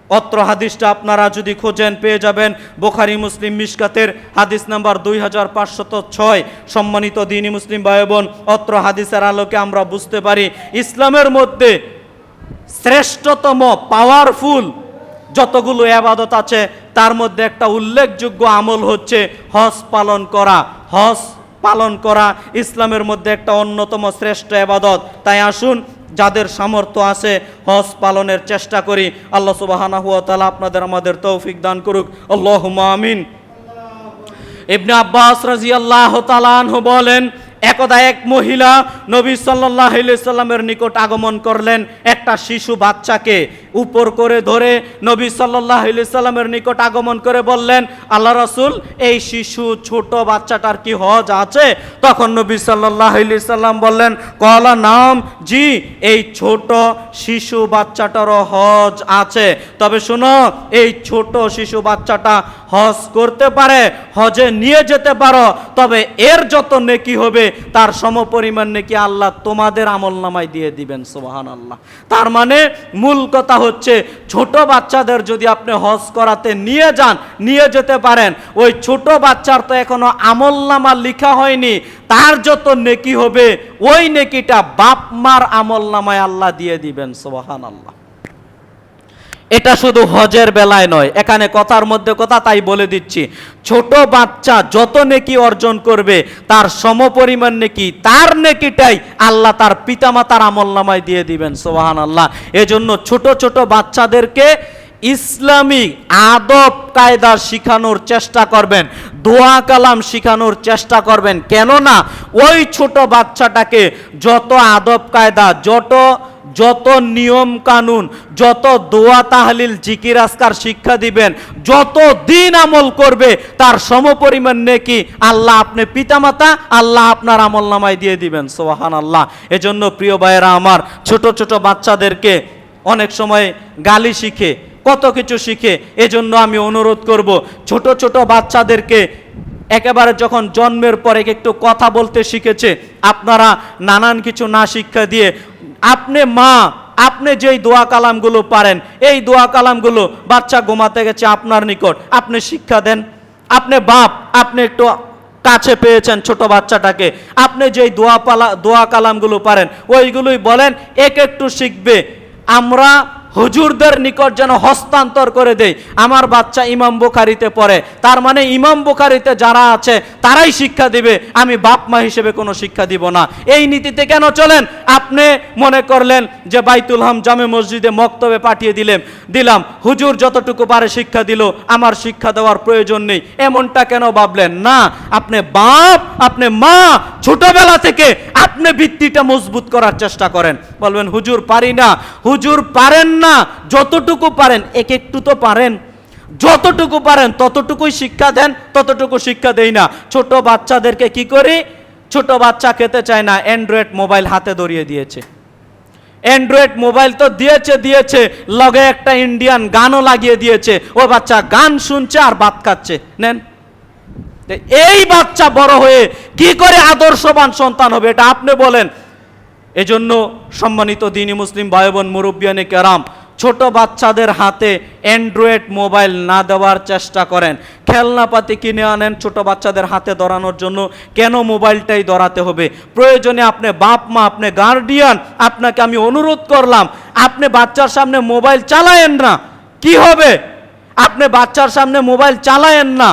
অত্র হাদিসটা আপনারা যদি খোঁজেন পেয়ে যাবেন বুখারী মুসলিম মিশকাতের হাদিস নাম্বার 2506। সম্মানিত দ্বীনি মুসলিম ভাই বোন, অত্র হাদিসের আলোকে আমরা বুঝতে পারি ইসলামের মধ্যে শ্রেষ্ঠতম পাওয়ারফুল যতগুলো ইবাদত আছে তার মধ্যে একটা উল্লেখযোগ্য আমল হচ্ছে হজ পালন করা। হজ পালন করা ইসলামের মধ্যে একটা অন্যতম শ্রেষ্ঠ ইবাদত। তাই আসুন, যাদের সামর্থ্য আছে হজ পালনের চেষ্টা করি। আল্লাহ সুবহানাহু ওয়া তাআলা আপনাদের আমাদের তৌফিক দান করুক। আল্লাহুম্মা আমিন। ইবনে আব্বাস রাদিয়াল্লাহু তাআলা আনহু বলেন, একদা এক মহিলা নবী সাল্লাল্লাহু আলাইহি সাল্লামের নিকট আগমন করলেন। এক একটা শিশু বাচ্চাকে উপর করে ধরে নবী সাল্লাল্লাহু আলাইহি সাল্লামের নিকট আগমন করে বললেন, আল্লাহ রাসূল, এই শিশু ছোট বাচ্চাটার কি হজ আছে? তখন নবী সাল্লাল্লাহু আলাইহি সাল্লাম বললেন, কলা নাম, জি, এই ছোট শিশু বাচ্চাটারও হজ আছে। তবে শোনো, এই ছোট শিশু বাচ্চাটা হজ করতে পারে, হজে নিয়ে যেতে পারো, তবে এর যত নেকি হবে তার সমপরিমাণ নেকি আল্লাহ তোমাদের আমলনামায় দিয়ে দিবেন। সুবহানাল্লাহ। তার মানে মূল কথা হচ্ছে, ছোট বাচ্চাদের যদি আপনি হজ করাতে নিয়ে যান, নিয়ে যেতে পারেন, ওই ছোট বাচ্চার তো এখনো আমলনামা লেখা হয়নি, তার যত নেকি হবে ওই নেকিটা বাপ মার আমলনামায় আল্লাহ দিয়ে দিবেন। সুবহানাল্লাহ। এটা শুধু হজের বেলায় নয়, এখানে কথার মধ্যে কথা, তাই বলে দিচ্ছি, ছোট বাচ্চা যত নেকি অর্জন করবে তার সমপরিমাণ নেকি, তার নেকিটাই আল্লাহ তার পিতামাতার আমলনামায় দিয়ে দিবেন। সুবহানাল্লাহ। এজন্য ছোট ছোট বাচ্চাদেরকে ইসলামী আদব কায়দা শিখানোর চেষ্টা করবেন, দোয়া কালাম শিখানোর চেষ্টা করবেন। কেননা ওই ছোট বাচ্চাটাকে যত আদব কায়দা, যত নিয়ম কানুন, যত দোয়া তাহলিল জিকির আজকার শিক্ষা দিবেন, যত দিন আমল করবে তার সমপরিমাণ নেকি আল্লাহ আপনি পিতামাতা আল্লাহ আপনার আমলনামায় দিয়ে দিবেন। সুবহানাল্লাহ। এজন্য প্রিয় ভাইয়েরা আমার, ছোট ছোট বাচ্চাদেরকে অনেক সময় গালি শিখে, কত কিছু শিখে, এজন্য আমি অনুরোধ করব, ছোট ছোট বাচ্চাদেরকে একেবারে যখন জন্মের পরে একটু কথা বলতে শিখেছে, আপনারা নানান কিছু না শিক্ষা দিয়ে আপনি যেই দোয়া কালামগুলো পারেন, এই দোয়া কালামগুলো বাচ্চা ঘুমাতে গেছে আপনার নিকট, আপনি শিক্ষা দেন। আপনি বাপ, আপনি একটু কাছে পেয়েছেন ছোট বাচ্চাটাকে, আপনি যেই দোয়া কালামগুলো পারেন ওইগুলোই বলেন, একটু শিখবে। আমরা হুজুরদের নিকট যেন হস্তান্তর করে দেই, আমার বাচ্চা ইমাম বুখারীতে পড়ে, তার মানে ইমাম বুখারীতে যারা আছে তারাই শিক্ষা দিবে, আমি বাপ মা হিসেবে কোনো শিক্ষা দিব না। এই নীতিতে কেন চলেন? আপনি মনে করলেন যে বাইতুল হাম জামে মসজিদে মক্তবে পাঠিয়ে দিলাম, হুজুর যতটুকু পারে শিক্ষা দিল, আমার শিক্ষা দেওয়ার প্রয়োজন নেই, এমনটা কেন ভাবলেন? না, আপনি বাপ, আপনি মা, ছোটবেলা থেকে আপনি ভিত্তিটা মজবুত করার চেষ্টা করেন। বলবেন হুজুর পারি না, হুজুর পারেন না, যতটুকু পারেন একটু তো পারেন, যতটুকু পারেন ততটুকুই শিক্ষা দেন, ততটুকু শিক্ষা দেই না। ছোট বাচ্চাদেরকে কি করি? ছোট বাচ্চা খেতে চায় না, অ্যান্ড্রয়েড মোবাইল হাতে ধরিয়ে দিয়েছে। অ্যান্ড্রয়েড মোবাইল তো দিয়েছে, লগে একটা ইন্ডিয়ান গানও লাগিয়ে দিয়েছে, ও বাচ্চা গান শুনছে আর ভাত খাচ্ছে। নেন, এই বাচ্চা বড় হয়ে কি করে আদর্শবান সন্তান হবে, এটা আপনি বলেন। এজন্য সম্মানিত দ্বীনি মুসলিম ভাই বোন, মুরব্বিয়ানে কেরাম, ছোট বাচ্চাদের হাতে অ্যান্ড্রয়েড মোবাইল না দেওয়ার চেষ্টা করেন। খেলনাপাতি কিনে আনেন ছোট বাচ্চাদের হাতে ধরানোর জন্য, কেন মোবাইলটাই ধরাতে হবে? প্রয়োজনে আপনি বাপ মা, আপনি গার্ডিয়ান, আপনাকে আমি অনুরোধ করলাম, আপনি বাচ্চার সামনে মোবাইল চালায়েন না। কি হবে? আপনি বাচ্চার সামনে মোবাইল চালায়েন না,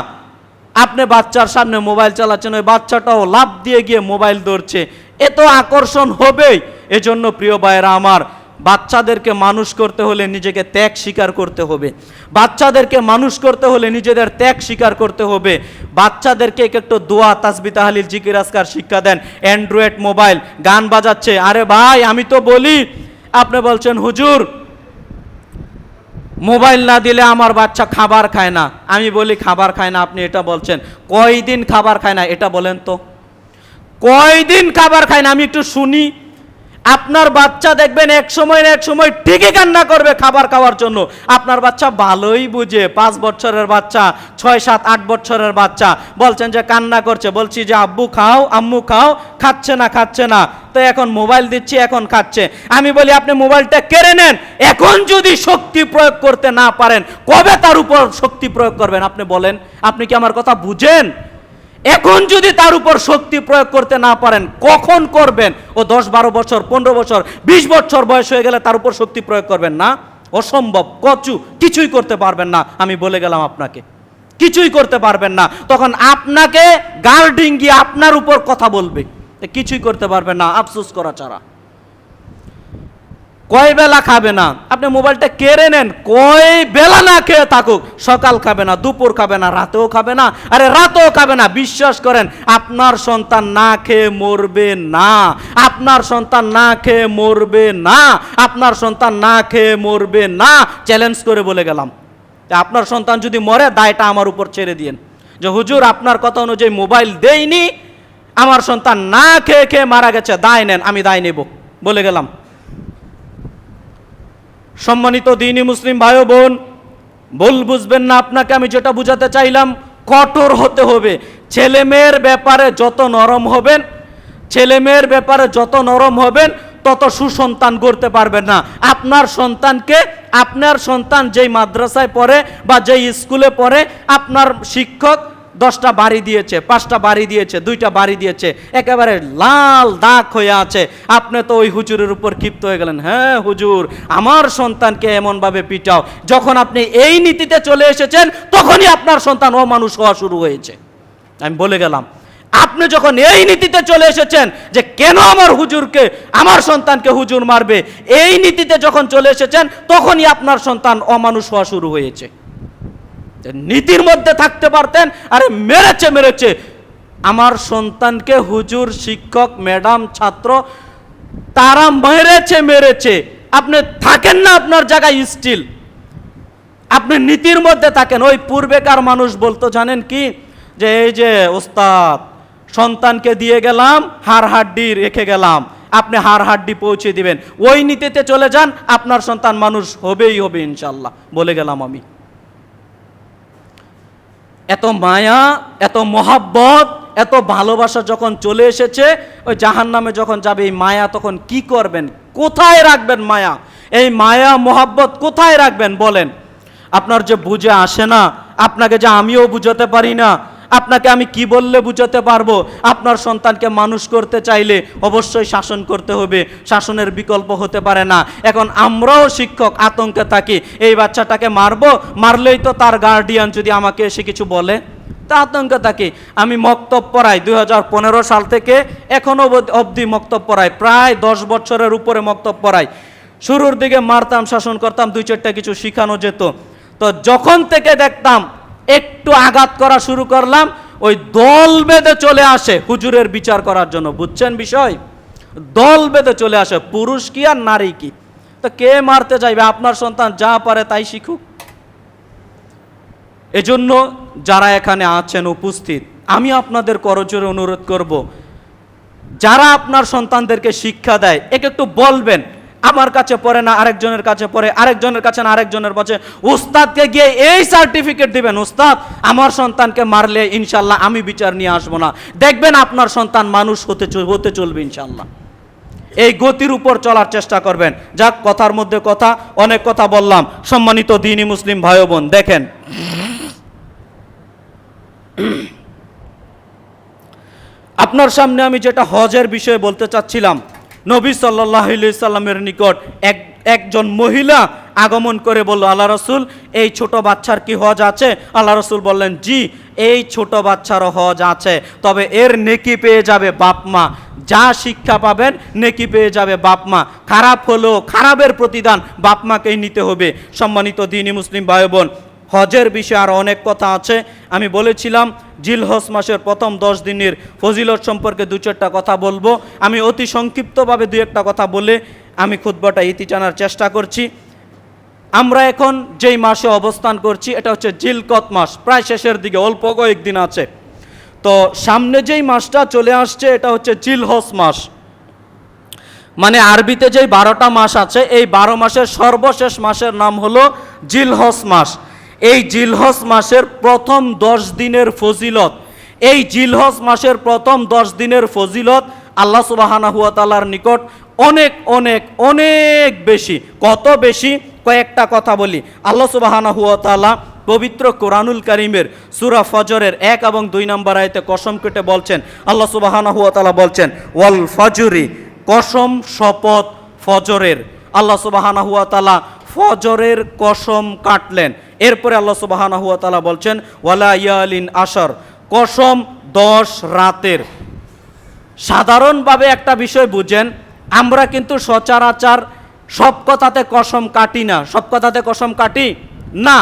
আপনি বাচ্চার সামনে মোবাইল চালাচ্ছেন, ওই বাচ্চাটাও লাফ দিয়ে গিয়ে মোবাইল ধরছে, এত আকর্ষণ হবেই। এজন্য প্রিয় ভাইয়েরা আমার, বাচ্চাদেরকে মানুষ করতে হলে নিজেকে ত্যাগ স্বীকার করতে হবে, বাচ্চাদেরকে মানুষ করতে হলে নিজেদের ত্যাগ স্বীকার করতে হবে। বাচ্চাদেরকে একটু দোয়া তাসবিহ তাহলিল জিকির আজকার শিক্ষা দেন। অ্যান্ড্রয়েড মোবাইল গান বাজাচ্ছে, আরে ভাই আমি তো বলি, আপনি বলছেন হুজুর মোবাইল না দিলে আমার বাচ্চা খাবার খায় না, আমি বলি খাবার খায় না, আপনি এটা বলছেন, কয়দিন খাবার খায় না এটা বলেন তো, কয়দিন খাবার খায় না আমি একটু শুনি। আপনার বাচ্চা দেখবেন এক সময় না এক সময় ঠিকই কান্না করবে খাবার খাওয়ার জন্য। আপনার বাচ্চা ভালোই বুঝে, 5 বছরের বাচ্চা, 6, 7, 8 বছরের বাচ্চা, বলছেন যে কান্না করছে, বলছি যে আব্বু খাও, আম্মু খাও, খাচ্ছে না, তো এখন মোবাইল দিচ্ছি, এখন খাচ্ছে। আমি বলি আপনি মোবাইলটা কেড়ে নেন, এখন যদি শক্তি প্রয়োগ করতে না পারেন কবে তার উপর শক্তি প্রয়োগ করবেন? আপনি বলেন, আপনি কি আমার কথা বুঝেন? এখন যদি তার উপর শক্তি প্রয়োগ করতে না পারেন কখন করবেন? ও 10, 12 বছর, 15 বছর, 20 বছর বয়স হয়ে গেলে তার উপর শক্তি প্রয়োগ করবেন না? অসম্ভব, কিছুই করতে পারবেন না। আমি বলে গেলাম আপনাকে, কিছুই করতে পারবেন না। তখন আপনাকে গার্ডিং গিয়ে আপনার উপর কথা বলবে, কিছুই করতে পারবেন না, আফসোস করা ছাড়া। কয় বেলা খাবে না, আপনি মোবাইলটা কেড়ে নেন, কয় বেলা না খেয়ে থাকুক, সকাল খাবে না, দুপুর খাবে না, রাতেও খাবে না, আরে রাতেও খাবে না, বিশ্বাস করেন আপনার সন্তান না খেয়ে মরবে না, আপনার সন্তান না খেয়ে মরবে না, আপনার সন্তান না খেয়ে মরবে না, চ্যালেঞ্জ করে বলে গেলাম। আপনার সন্তান যদি মরে দায়টা আমার উপর ছেড়ে দিয়েন, যে হুজুর আপনার কথা অনুযায়ী মোবাইল দেইনি, আমার সন্তান না খেয়ে খেয়ে মারা গেছে, দায় নেন, আমি দায় নেব, বলে গেলাম। সম্মানিত দ্বীনি মুসলিম ভাই ও বোন, ভুল বুঝবেন না, আপনাকে আমি যেটা বুঝাতে চাইলাম, কঠোর হতে হবে। ছেলে মেয়ের ব্যাপারে যত নরম হবেন, ছেলে মেয়ের ব্যাপারে যত নরম হবেন, তত সুসন্তান গড়তে পারবেন না। আপনার সন্তানকে, আপনার সন্তান যেই মাদ্রাসায় পড়ে বা যেই স্কুলে পড়ে, আপনার শিক্ষক 10টা বাড়ি দিয়েছে, 5টা বাড়ি দিয়েছে, 2টা বাড়ি দিয়েছে, একেবারে লাল দাগ হয়ে আছে, আপনি তো ওই হুজুরের উপর ক্ষিপ্ত হয়ে গেলেন, হ্যাঁ হুজুর আমার সন্তানকে এমনভাবে পিটাও। যখন আপনি এই নীতিতে চলে এসেছেন, তখনই আপনার সন্তান অমানুষ হওয়া শুরু হয়েছে। আমি বলে গেলাম, আপনি যখন এই নীতিতে চলে এসেছেন যে কেন আমার হুজুরকে, আমার সন্তানকে হুজুর মারবে, এই নীতিতে যখন চলে এসেছেন, তখনই আপনার সন্তান অমানুষ হওয়া শুরু হয়েছে। নীতির মধ্যে থাকতে পারতেন, আরে মেরেছে মেরেছে, আমার সন্তানকে হুজুর, শিক্ষক, ম্যাডাম, ছাত্র তারা মেরেছে মেরেছে, আপনি থাকেন না আপনার জায়গায় স্টিল, আপনি নীতির মধ্যে থাকেন। ওই পূর্বেকার মানুষ বলতো জানেন কি, যে এই যে ওস্তাদ সন্তানকে দিয়ে গেলাম, হাড় হাড্ডি রেখে গেলাম, আপনি হাড় হাড্ডি পৌঁছে দিবেন, ওই নীতিতে চলে যান, আপনার সন্তান মানুষ হবেই হবে ইনশাল্লাহ, বলে গেলাম আমি। এত মায়া, এত মহাব্বত, এত ভালোবাসা যখন চলে এসেছে, ওই জাহান্নামে যখন যাবে, এই মায়া তখন কি করবেন, কোথায় রাখবেন মায়া, এই মায়া মহাব্বত কোথায় রাখবেন বলেন? আপনার যে বুঝে আসে না, আপনাকে যে আমিও বুঝাতে পারি না, আপনাকে আমি কি বললে বুঝাতে পারবো? আপনার সন্তানকে মানুষ করতে চাইলে অবশ্যই শাসন করতে হবে, শাসনের বিকল্প হতে পারে না। এখন আমরাও শিক্ষক আতঙ্কে থাকি, এই বাচ্চাটাকে মারবো, মারলেই তো তার গার্ডিয়ান যদি আমাকে এসে কিছু বলে, তা আতঙ্কে থাকি। আমি মক্তব পড়াই 2015 সাল থেকে এখনো অবধি মক্তব পড়াই, প্রায় 10 বছরের উপরে মক্তব পড়াই। শুরুর দিকে মারতাম, শাসন করতাম, 2-4টা কিছু শিখানো যেত। তো যখন থেকে দেখতাম একটু আঘাত করা শুরু করলাম, ওই দল বেঁধে চলে আসে হুজুরের বিচার করার জন্য। বুঝছেন বিষয়? দল বেঁধে চলে আসে, পুরুষ কি আর নারী কি, তো কে মারতে চাইবে? আপনার সন্তান যা পারে তাই শিখুক। এজন্য যারা এখানে আছেন উপস্থিত, আমি আপনাদের করজোরে অনুরোধ করব, যারা আপনার সন্তানদেরকে শিক্ষা দেয়, একে একটু বলবেন, আমার কাছে পড়ে না, আরেকজনের কাছে পড়ে, আরেকজনের কাছে না, আরেকজনের কাছে, উস্তাদকে গিয়ে এই সার্টিফিকেট দিবেন, উস্তাদ আমার সন্তানকে মারলে ইনশাল্লাহ আমি বিচার নিয়ে আসবো না, দেখবেন আপনার সন্তান মানুষ হতে চলবে ইনশাল্লাহ। এই গতির উপর চলার চেষ্টা করবেন। যাক, কথার মধ্যে কথা, অনেক কথা বললাম। সম্মানিত দ্বীনি মুসলিম ভাই ও বোন, দেখেন আপনার সামনে আমি যেটা হজের বিষয়ে বলতে চাচ্ছিলাম, নবী সাল্লাল্লাহু আলাইহি সাল্লামের নিকট একজন মহিলা আগমন করে বলল, আল্লাহ রসুল এই ছোট বাচ্চার কি হজ আছে? আল্লাহ রসুল বললেন, জি এই ছোট বাচ্চারও হজ আছে, তবে এর নেকি পেয়ে যাবে বাপ মা, যা শিক্ষা পাবেন নেকি পেয়ে যাবে বাপ মা, খারাপ হলেও খারাপের প্রতিদান বাপ মাকেই নিতে হবে। সম্মানিত দ্বীনি মুসলিম ভাই বোন, হজের বিষয়ে আরও অনেক কথা আছে। আমি বলেছিলাম জিলহজ মাসের প্রথম 10 দিনের ফজিলত সম্পর্কে 2-4টা কথা বলবো। আমি অতি সংক্ষিপ্তভাবে 2-1টা কথা বলে আমি খুতবাটা ইতি টানার চেষ্টা করছি। আমরা এখন যেই মাসে অবস্থান করছি এটা হচ্ছে জিলকত মাস, প্রায় শেষের দিকে, অল্প কয়েকদিন আছে। তো সামনে যেই মাসটা চলে আসছে এটা হচ্ছে জিলহজ মাস, মানে আরবিতে যেই 12টা মাস আছে, এই 12 মাসের সর্বশেষ মাসের নাম হলো জিলহজ মাস। এই জিলহজ মাসের প্রথম 10 দিনের ফজিলত, এই জিলহজ মাসের প্রথম 10 দিনের ফজিলত আল্লাহ সুবহানাহু ওয়া তাআলার নিকট অনেক অনেক অনেক বেশি। কত বেশি? কয়েকটা কথা বলি। আল্লাহ সুবহানাহু ওয়া তাআলা পবিত্র কোরআনুল কারীমের সূরা ফজরের 1 এবং 2 নম্বর আয়াতে কসম কেটে বলছেন, আল্লাহ সুবহানাহু ওয়া তাআলা বলছেন, ওয়াল ফজরি, কসম শপথ ফজরের। আল্লাহ সুবহানাহু ওয়া তাআলা ফজরের কসম কাটলেন। এরপরে আল্লাহ সুবহানাহু ওয়া তাআলা বলছেন, ওয়ালা ইয়ালিন আশর, কসম 10 রাতের। সাধারণভাবে একটা বিষয় বুঝেন, আমরা কিন্তু সচরাচর সব কথাতে কসম কাটি না, সব কথাতে কসম কাটি না।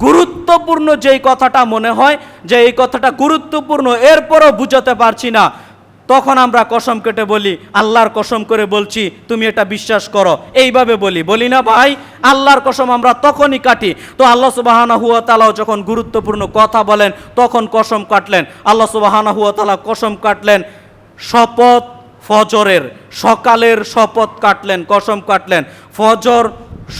গুরুত্বপূর্ণ যেই কথাটা মনে হয় যে এই কথাটা গুরুত্বপূর্ণ, এরপরও বুঝাতে পারছি না, তখন আমরা কসম কেটে বলি, আল্লাহর কসম করে বলছি তুমি এটা বিশ্বাস করো, এইভাবে বলি না ভাই? আল্লাহর কসম আমরা তখনই কাটি। তো আল্লাহ সুবহানাহু ওয়া তাআলা যখন গুরুত্বপূর্ণ কথা বলেন তখন কসম কাটলেন। আল্লাহ সুবহানাহু ওয়া তাআলা কসম কাটলেন শপথ ফজরের, সকালের শপথ কাটলেন, কসম কাটলেন। ফজর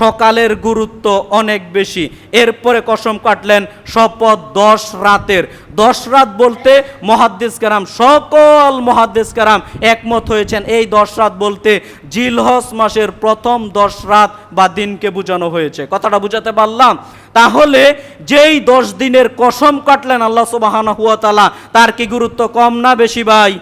সকালের গুরুত্ব অনেক বেশি। এরপরে কসম কাটলেন শপথ 10 রাতের। 10 রাত বলতে মুহাদ্দিস কেরাম, সকল মুহাদ্দিস কেরাম একমত হয়েছেন এই 10 রাত বলতে জিলহজ মাসের প্রথম 10 রাত বা দিনকে বোঝানো হয়েছে। কথাটা বুঝাতে পারলাম? তাহলে যেই 10 দিনের কসম কাটলেন আল্লাহ সুবহানাহু ওয়া তাআলা, তার কি গুরুত্ব কম না বেশি ভাই?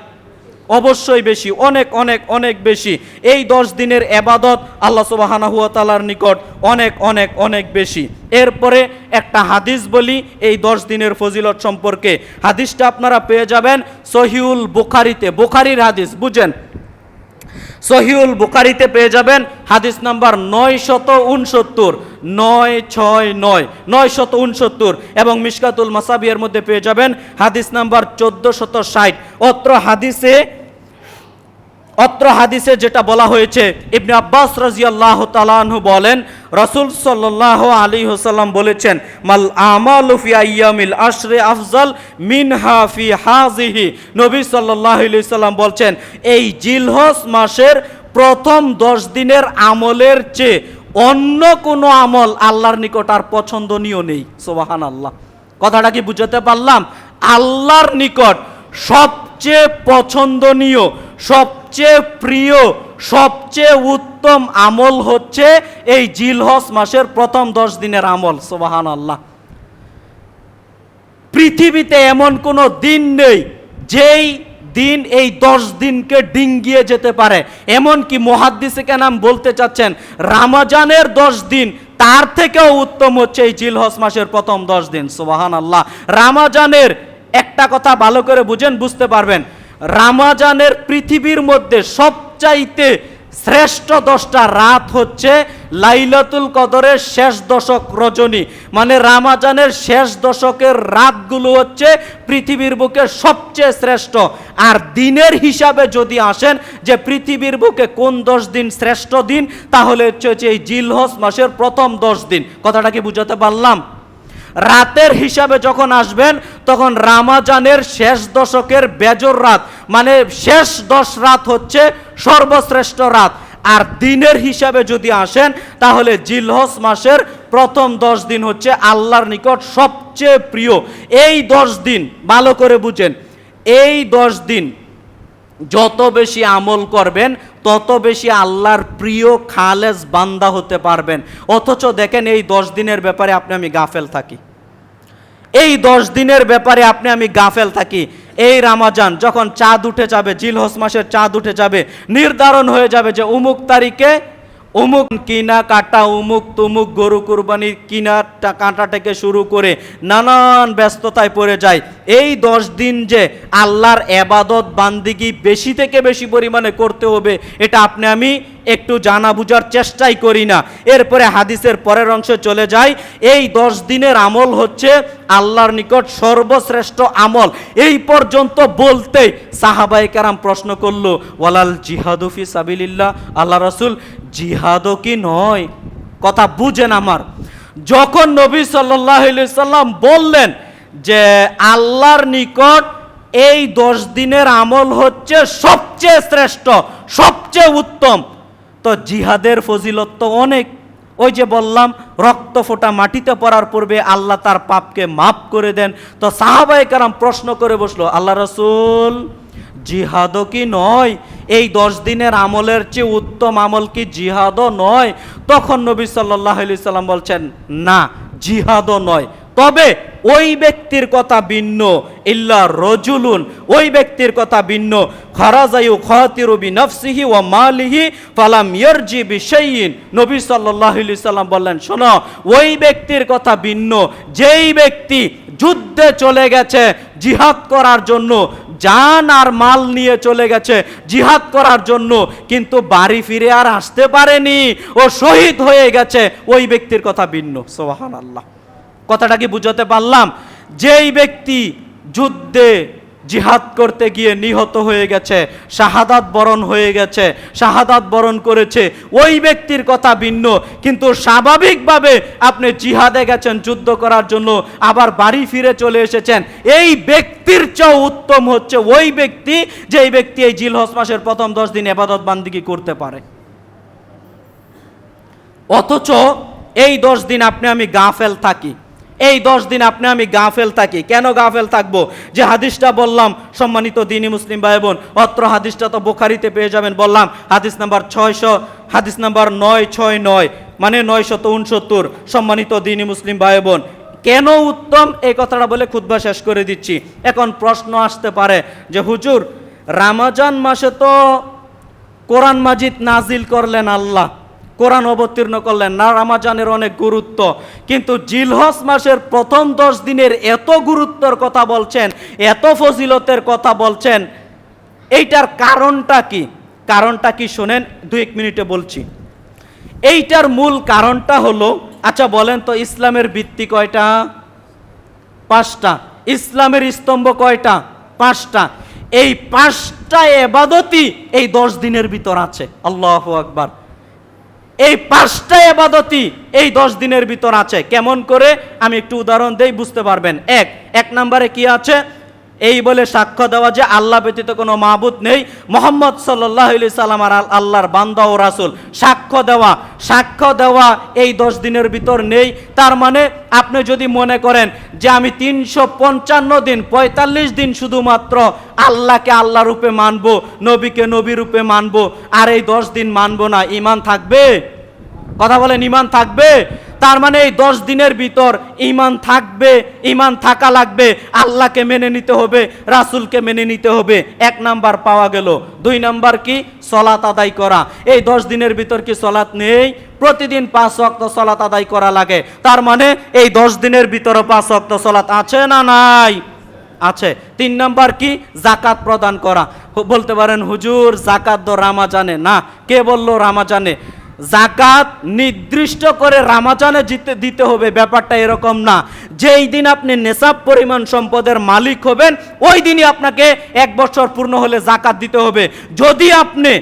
অবশ্যই বেশি, অনেক অনেক অনেক বেশি। এই 10 দিনের ইবাদত আল্লাহ সুবহানাহু ওয়া তাআলার নিকট অনেক অনেক অনেক বেশি। এরপরে একটা হাদিস বলি এই 10 দিনের ফজিলত সম্পর্কে। হাদিসটা আপনারা পেয়ে যাবেন সহিহুল বুখারীতে, বুখারীর হাদিস, বুঝেন, সহিহুল বুখারীতে পেয়ে যাবেন হাদিস নাম্বার 969, 969 এবং মিশকাতুল মাসাবিহের মধ্যে পেয়ে যাবেন হাদিস নাম্বার 1460। অত্র হাদিসে যেটা বলা হয়েছে, ইবনে আব্বাস রাদিয়াল্লাহু তাআলা আনহু বলেন রাসূল সাল্লাল্লাহু আলাইহি ওয়াসাল্লাম বলেছেন, মাল আমালু ফি আইয়ামিল আশরি আফজাল মিনহা ফি হাযিহি। নবী সাল্লাল্লাহু আলাইহি ওয়াসাল্লাম বলছেন এই জিলহজ মাসের প্রথম 10 দিনের আমলের চেয়ে অন্য কোনো আমল আল্লাহর নিকট আর পছন্দনীয় নেই। সুবহানাল্লাহ। কথাটা কি বুঝাতে পারলাম? আল্লাহর নিকট সবচেয়ে পছন্দনীয়, সবচেয়ে প্রিয়, সবচেয়ে উত্তম আমল হচ্ছে এই জিলহজ মাসের প্রথম 10 দিনের আমল। সুবহানাল্লাহ। পৃথিবীতে এমন কোনো দিন নেই যেই দিন এই 10 দিনকে ডিঙ্গিয়ে যেতে পারে। এমনকি মুহাদ্দিসে কেরাম বলতে চাচ্ছেন রমজানের 10 দিন তার থেকেও উত্তম হচ্ছে এই জিলহজ মাসের প্রথম 10 দিন। সুবহানাল্লাহ। রমজানের একটা কথা ভালো করে বুঝেন, বুঝতে পারবেন, রমজানের পৃথিবীর মধ্যে সবচাইতে শ্রেষ্ঠ 10টা রাত হচ্ছে লাইলাতুল কদরের শেষ দশক রজনী। মানে রমজানের শেষ দশকের রাতগুলো হচ্ছে পৃথিবীর বুকে সবচেয়ে শ্রেষ্ঠ। আর দিনের হিসাবে যদি আসেন যে পৃথিবীর বুকে কোন 10 দিন শ্রেষ্ঠ দিন, তাহলে হচ্ছে এই জিলহজ মাসের প্রথম 10 দিন। কথাটা কি বুঝাতে পারলাম? রাতের হিসাবে যখন আসবেন তখন রমজানের শেষ দশকের বেজর রাত, মানে শেষ 10 রাত হচ্ছে সর্বশ্রেষ্ঠ রাত। আর দিনের হিসাবে যদি আসেন তাহলে জিলহজ মাসের প্রথম 10 দিন হচ্ছে আল্লাহর নিকট সবচেয়ে প্রিয়। এই 10 দিন ভালো করে বুঝেন, এই 10 দিন যত বেশি আমল করবেন তত বেশি আল্লাহর প্রিয় খালেস বান্দা হতে পারবেন। অথচ দেখেন এই 10 দিনের ব্যাপারে আপনি আমি গাফেল থাকি, এই 10 দিনের ব্যাপারে আপনি আমি গাফেল থাকি। এই রমজান যখন চাঁদ উঠে যাবে, জিলহজ মাসের চাঁদ উঠে যাবে, নির্ধারণ হয়ে যাবে যে অমুক তারিখে অমুক কিনা কাটা, অমুক তুমুক গরু কুরবানি কিনা কাটা থেকে শুরু করে নানান ব্যস্ততায় পড়ে যায়। এই 10 দিন যে আল্লাহর ইবাদত বান্দিগি বেশি থেকে বেশি পরিমাণে করতে হবে, এটা আপনি আমি একটু জানা বুঝার চেষ্টাই করি না। এরপরে হাদিসের পরের অংশে চলে যাই। এই 10 দিনের আমল হচ্ছে আল্লাহর নিকট সর্বশ্রেষ্ঠ আমল। এই পর্যন্ত বলতেই সাহাবায়ে কেরাম প্রশ্ন করলো, ওয়ালাল জিহাদু ফি সাবিলিল্লাহ, আল্লাহ রাসূল জিহাদও কি নয়? কথা বুঝেন আমার। যখন নবী সাল্লাল্লাহু আলাইহি সাল্লাম বললেন যে আল্লাহর নিকট এই 10 দিনের আমল হচ্ছে সবচেয়ে শ্রেষ্ঠ, সবচেয়ে উত্তম, তো জিহাদের ফজিলত তো অনেক। ওই যে বললাম রক্ত ফোঁটা মাটিতে পড়ার পূর্বে আল্লাহ তার পাপকে মাফ করে দেন। তো সাহাবায়ে কেরাম প্রশ্ন করে বসলো, আল্লাহ রাসূল জিহাদও কি নয়? এই 10 দিনের আমলের চেয়ে উত্তম আমল কি জিহাদও নয়? তখন নবী সাল্লাল্লাহু আলাইহি সাল্লাম বলছেন, না জিহাদও নয়, তবে ওই ব্যক্তির কথা ভিন্ন, ইল্লা রজুলুন, ওই ব্যক্তির কথা ভিন্ন, খারাজায়ু খাতিরু বিনফসিহি ওয়া মালিহি ফালাম ইয়ারজি বিশাইইন। নবী সাল্লাল্লাহু আলাইহি সাল্লাম বললেন, শোনো, ওই ব্যক্তির কথা ভিন্ন যেই ব্যক্তি যুদ্ধে চলে গেছে জিহাদ করার জন্য, জান আর মাল নিয়ে চলে গেছে জিহাদ করার জন্য, কিন্তু বাড়ি ফিরে আর আসতে পারেনি, ও শহীদ হয়ে গেছে, ওই ব্যক্তির কথা ভিন্ন। সুবহানাল্লাহ। কথাটা কি বুঝাতে পারলাম? যেই ব্যক্তি যুদ্ধে জিহাদ করতে গিয়ে নিহত হয়ে গেছে, শাহাদাত বরণ হয়ে গেছে, শাহাদাত বরণ করেছে, ওই ব্যক্তির কথা ভিন্ন। কিন্তু স্বাভাবিকভাবে আপনি জিহাদে গেছেন যুদ্ধ করার জন্য, আবার বাড়ি ফিরে চলে এসেছেন, এই ব্যক্তির চেয়ে উত্তম হচ্ছে ওই ব্যক্তি যেই ব্যক্তি এই জিলহজ মাসের প্রথম 10 দিন ইবাদত বান্দিগি করতে পারে। অথচ এই 10 দিন আপনি আমি গাফেল থাকি, এই 10 দিন আপনি আমি গাফেল থাকি। কেন গাফেল থাকবো? যে হাদিসটা বললাম সম্মানিত দ্বীনি মুসলিম ভাই বোন, অত্র হাদিসটা তো বুখারীতে পেয়ে যাবেন, বললাম হাদিস নাম্বার 600, হাদিস নাম্বার 969, মানে 969। সম্মানিত দ্বীনি মুসলিম ভাই বোন, কেন উত্তম এই কথাটা বলে খুতবা শেষ করে দিচ্ছি। এখন প্রশ্ন আসতে পারে যে হুজুর, রমজান মাসে তো কোরআন মাজিদ নাজিল করলেন আল্লাহ, কোরআন অবতীর্ণ করলেন না, রমজানের অনেক গুরুত্ব, কিন্তু জিলহজ মাসের প্রথম 10 দিনের এত গুরুত্বের কথা বলছেন, এত ফজিলতের কথা বলছেন, এইটার কারণটা কি? কারণটা কি শোনেন, 2-1 মিনিটে বলছি। এইটার মূল কারণটা হলো, আচ্ছা বলেন তো, ইসলামের ভিত্তি কয়টা? 5টা। ইসলামের স্তম্ভ কয়টা? 5টা। এই 5টা ইবাদতই এই 10 দিনের ভিতর আছে। আল্লাহু আকবার। এই 5টা ইবাদতই এই 10 দিনের ভিতর আছে। কেমন করে? আমি একটু উদাহরণ দেই, বুঝতে পারবেন। এক নম্বরে কি আছে? এই বলে সাক্ষ্য দেওয়া যে আল্লাহ ব্যতীত কোনো মাবুদ নেই, মুহাম্মদ সাল্লাল্লাহু আলাইহি সাল্লাম আর আল্লাহর বান্দা ও রাসূল। সাক্ষ্য দেওয়া এই 10 দিনের ভিতর নেই। তার মানে আপনি যদি মনে করেন যে আমি 355 দিন 45 দিন শুধুমাত্র আল্লাহকে আল্লাহ রূপে মানবো, নবীকে নবী রূপে মানবো, আর এই 10 দিন মানবো না, ঈমান থাকবে? কথা বলেন, ঈমান থাকবে? তার মানে এই 10 দিনের ভিতর ঈমান থাকবে, ঈমান থাকা লাগবে, আল্লাহকে মেনে নিতে হবে, রাসূলকে মেনে নিতে হবে। 1 নাম্বার পাওয়া গেল। 2 নাম্বার কি? সালাত আদায় করা। এই 10 দিনের ভিতর কি সালাত নেই? প্রতিদিন 5 ওয়াক্ত সালাত আদায় করা লাগে। তার মানে এই 10 দিনের ভিতরে 5 ওয়াক্ত সালাত আছে না নাই? আছে। 3 নাম্বার কি? যাকাত প্রদান করা। বলতে পারেন হুজুর যাকাত তো রমজানে না। কে বললো রমজানে? যাকাত নির্দিষ্ট করে রমজানে দিতে হবে, ব্যাপারটা এরকম না। যেই দিন আপনি নেশাব পরিমাণ সম্পদের মালিক হবেন, ওই দিনই আপনাকে 1 বছর পূর্ণ হলে যাকাত দিতে হবে। যদি আপনি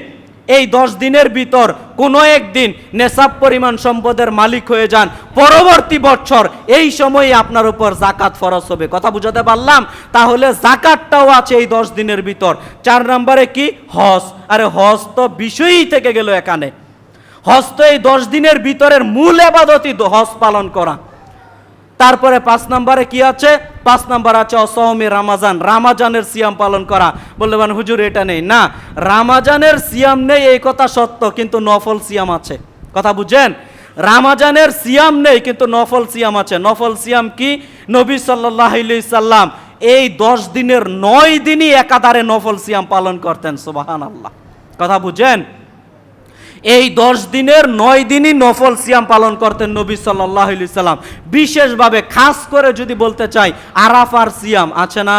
এই 10 দিনের ভিতর কোনো একদিন নেশাব পরিমাণ সম্পদের মালিক হয়ে যান, পরবর্তী বছর এই সময়ে আপনার উপর যাকাত ফরজ হবে। কথা বুঝাতে পারলাম? তাহলে যাকাতটাও আছে এই 10 দিনের ভিতর। 4 নম্বরে কি? হজ। আরে হজ তো বিষয়ই থেকে গেল এখানে। হজ তো এই 10 দিনের ভিতরের মূল ইবাদতই হজ পালন করা। তারপরে 5 নম্বরে কি আছে? 5 নম্বর আছে অসওমে রমজান, রমজানের সিয়াম পালন করা। বললেন হুজুর এটা নেই। না, রমজানের সিয়াম নেই এই কথা সত্য, কিন্তু নফল সিয়াম আছে। কথা বুঝেন? রমজানের সিয়াম নেই কিন্তু নফল সিয়াম আছে। নফল সিয়াম কি? নবী সাল্লাল্লাহু আলাইহি সাল্লাম এই 10 দিনের 9 দিনই একাধারে নফল সিয়াম পালন করতেন। সুবহানাল্লাহ। কথা বুঝেন? এই 10 দিনের 9 দিনই নফল সিয়াম পালন করতেন নবী সাল্লাল্লাহু আলাইহি সাল্লাম। বিশেষভাবে খাস করে যদি বলতে চাই, আরাফার সিয়াম আছে না?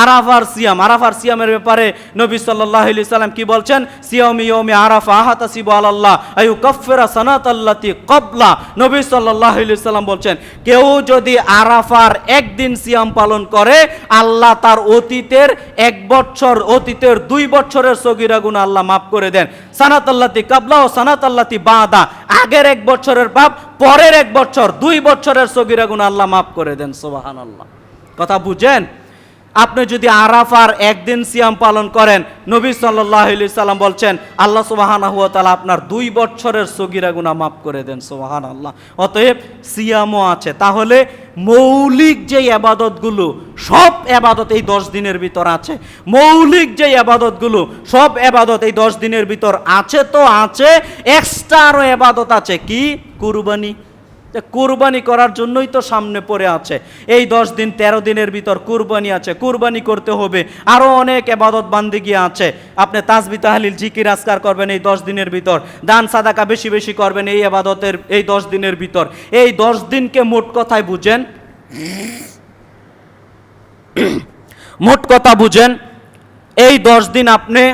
আরাফার সিয়ামের ব্যাপারে নবী সাল্লাল্লাহু আলাইহি সাল্লাম কি বলছেন? সিয়ামি ইয়াউমি আরাফা আহতাসিবু আলাল্লাহ আইয়ুকাফফিরা সানাতাল্লাতি ক্বাবলা। নবী সাল্লাল্লাহু আলাইহি সাল্লাম বলছেন, কেউ যদি আরাফার একদিন সিয়াম পালন করে, আল্লাহ তার অতীতের 1 বছর, অতীতের 2 বছরের সগীরা গুনাহ আল্লাহ মাফ করে দেন। সানাতাল্লাতি ক্বাবলা ও সানাতাল্লাতি বাদা, আগের 1 বছরের পাপ, পরের 1 বছর, 2 বছরের সগীরা গুনাহ আল্লাহ মাফ করে দেন। সুবহানাল্লাহ। কথা বুঝেন? আপনি যদি আরাফার একদিন সিয়াম পালন করেন, নবী সাল্লাল্লাহু আলাইহি সাল্লাম বলছেন আল্লাহ সুবহানাহু ওয়া তাআলা আপনার 2 বছরের সগীরা গুনাহ মাফ করে দেন। সুবহানাল্লাহ। অতএব সিয়ামও আছে। তাহলে মৌলিক যে ইবাদতগুলো, সব ইবাদত এই 10 দিনের ভিতর আছে। মৌলিক যে ইবাদতগুলো, সব ইবাদত এই 10 দিনের ভিতর আছে। তো আছে, এক্সট্রা আরো ইবাদত আছে। কি? কুরবানি। কুরবানি করার জন্যই তো সামনে পড়ে আছে। এই 10 দিন 13 দিনের ভিতর কুরবানি আছে, কুরবানি করতে হবে। আরও অনেক ইবাদত বান্দিগি আছে। আপনি তাসবিহ তাহলিল জিকির আজকার করবেন এই 10 দিনের ভিতর, দান সাদাকা বেশি বেশি করবেন এই ইবাদতের এই 10 দিনের ভিতর। এই 10 দিনকে মোট কথায় বুঝেন, মোট কথা বুঝেন, এই 10 দিন আপনি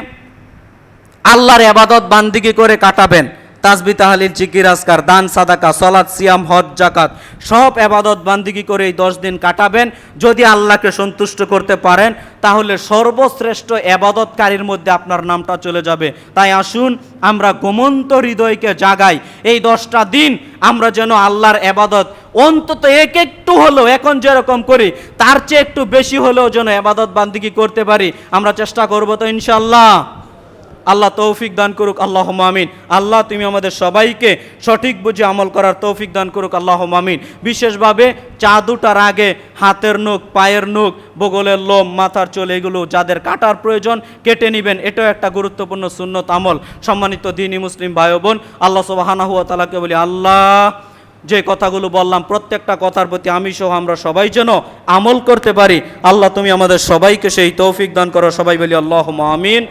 আল্লাহর ইবাদত বান্দিগি করে কাটাবেন। তাসবিহ তাহলিল জিকির আজকার, দান সাদাকা, সালাত সিয়াম হজ যাকাত সব ইবাদত বান্দিগি করে এই 10 দিন কাটাবেন। যদি আল্লাহকে সন্তুষ্ট করতে পারেন তাহলে সর্বশ্রেষ্ঠ ইবাদতকারীর মধ্যে আপনার নামটা চলে যাবে। তাই আসুন আমরা ঘুমন্ত হৃদয়কে জাগাই, এই 10টা দিন আমরা যেন আল্লাহর ইবাদত অন্তত একটু হলেও, এখন যেরকম করি তার চেয়ে একটু বেশি হলেও যেন ইবাদত বান্দিগি করতে পারি। আমরা চেষ্টা করব তো ইনশাআল্লাহ। আল্লাহ তৌফিক দান করুক, আল্লাহুম্মা আমিন। আল্লাহ তুমি আমাদের সবাইকে সঠিক বুঝে আমল করার তৌফিক দান করুক, আল্লাহুম্মা আমিন। বিশেষভাবে চাঁদ ওঠার আগে হাতের নখ, পায়ের নখ, বগলের লোম, মাথার চুল এগুলো যাদের কাটার প্রয়োজন কেটে নেবেন। এটাও একটা গুরুত্বপূর্ণ সুন্নত আমল। সম্মানিত দ্বীনি মুসলিম ভাই বোন, আল্লাহ সুবহানাহু ওয়া তাআলাকে বলি, আল্লাহ যে কথাগুলো বললাম প্রত্যেকটা কথার প্রতি আমি সহ আমরা সবাই যেন আমল করতে পারি। আল্লাহ তুমি আমাদের সবাইকে সেই তৌফিক দান করো। সবাই বলি আল্লাহুম্মা আমিন।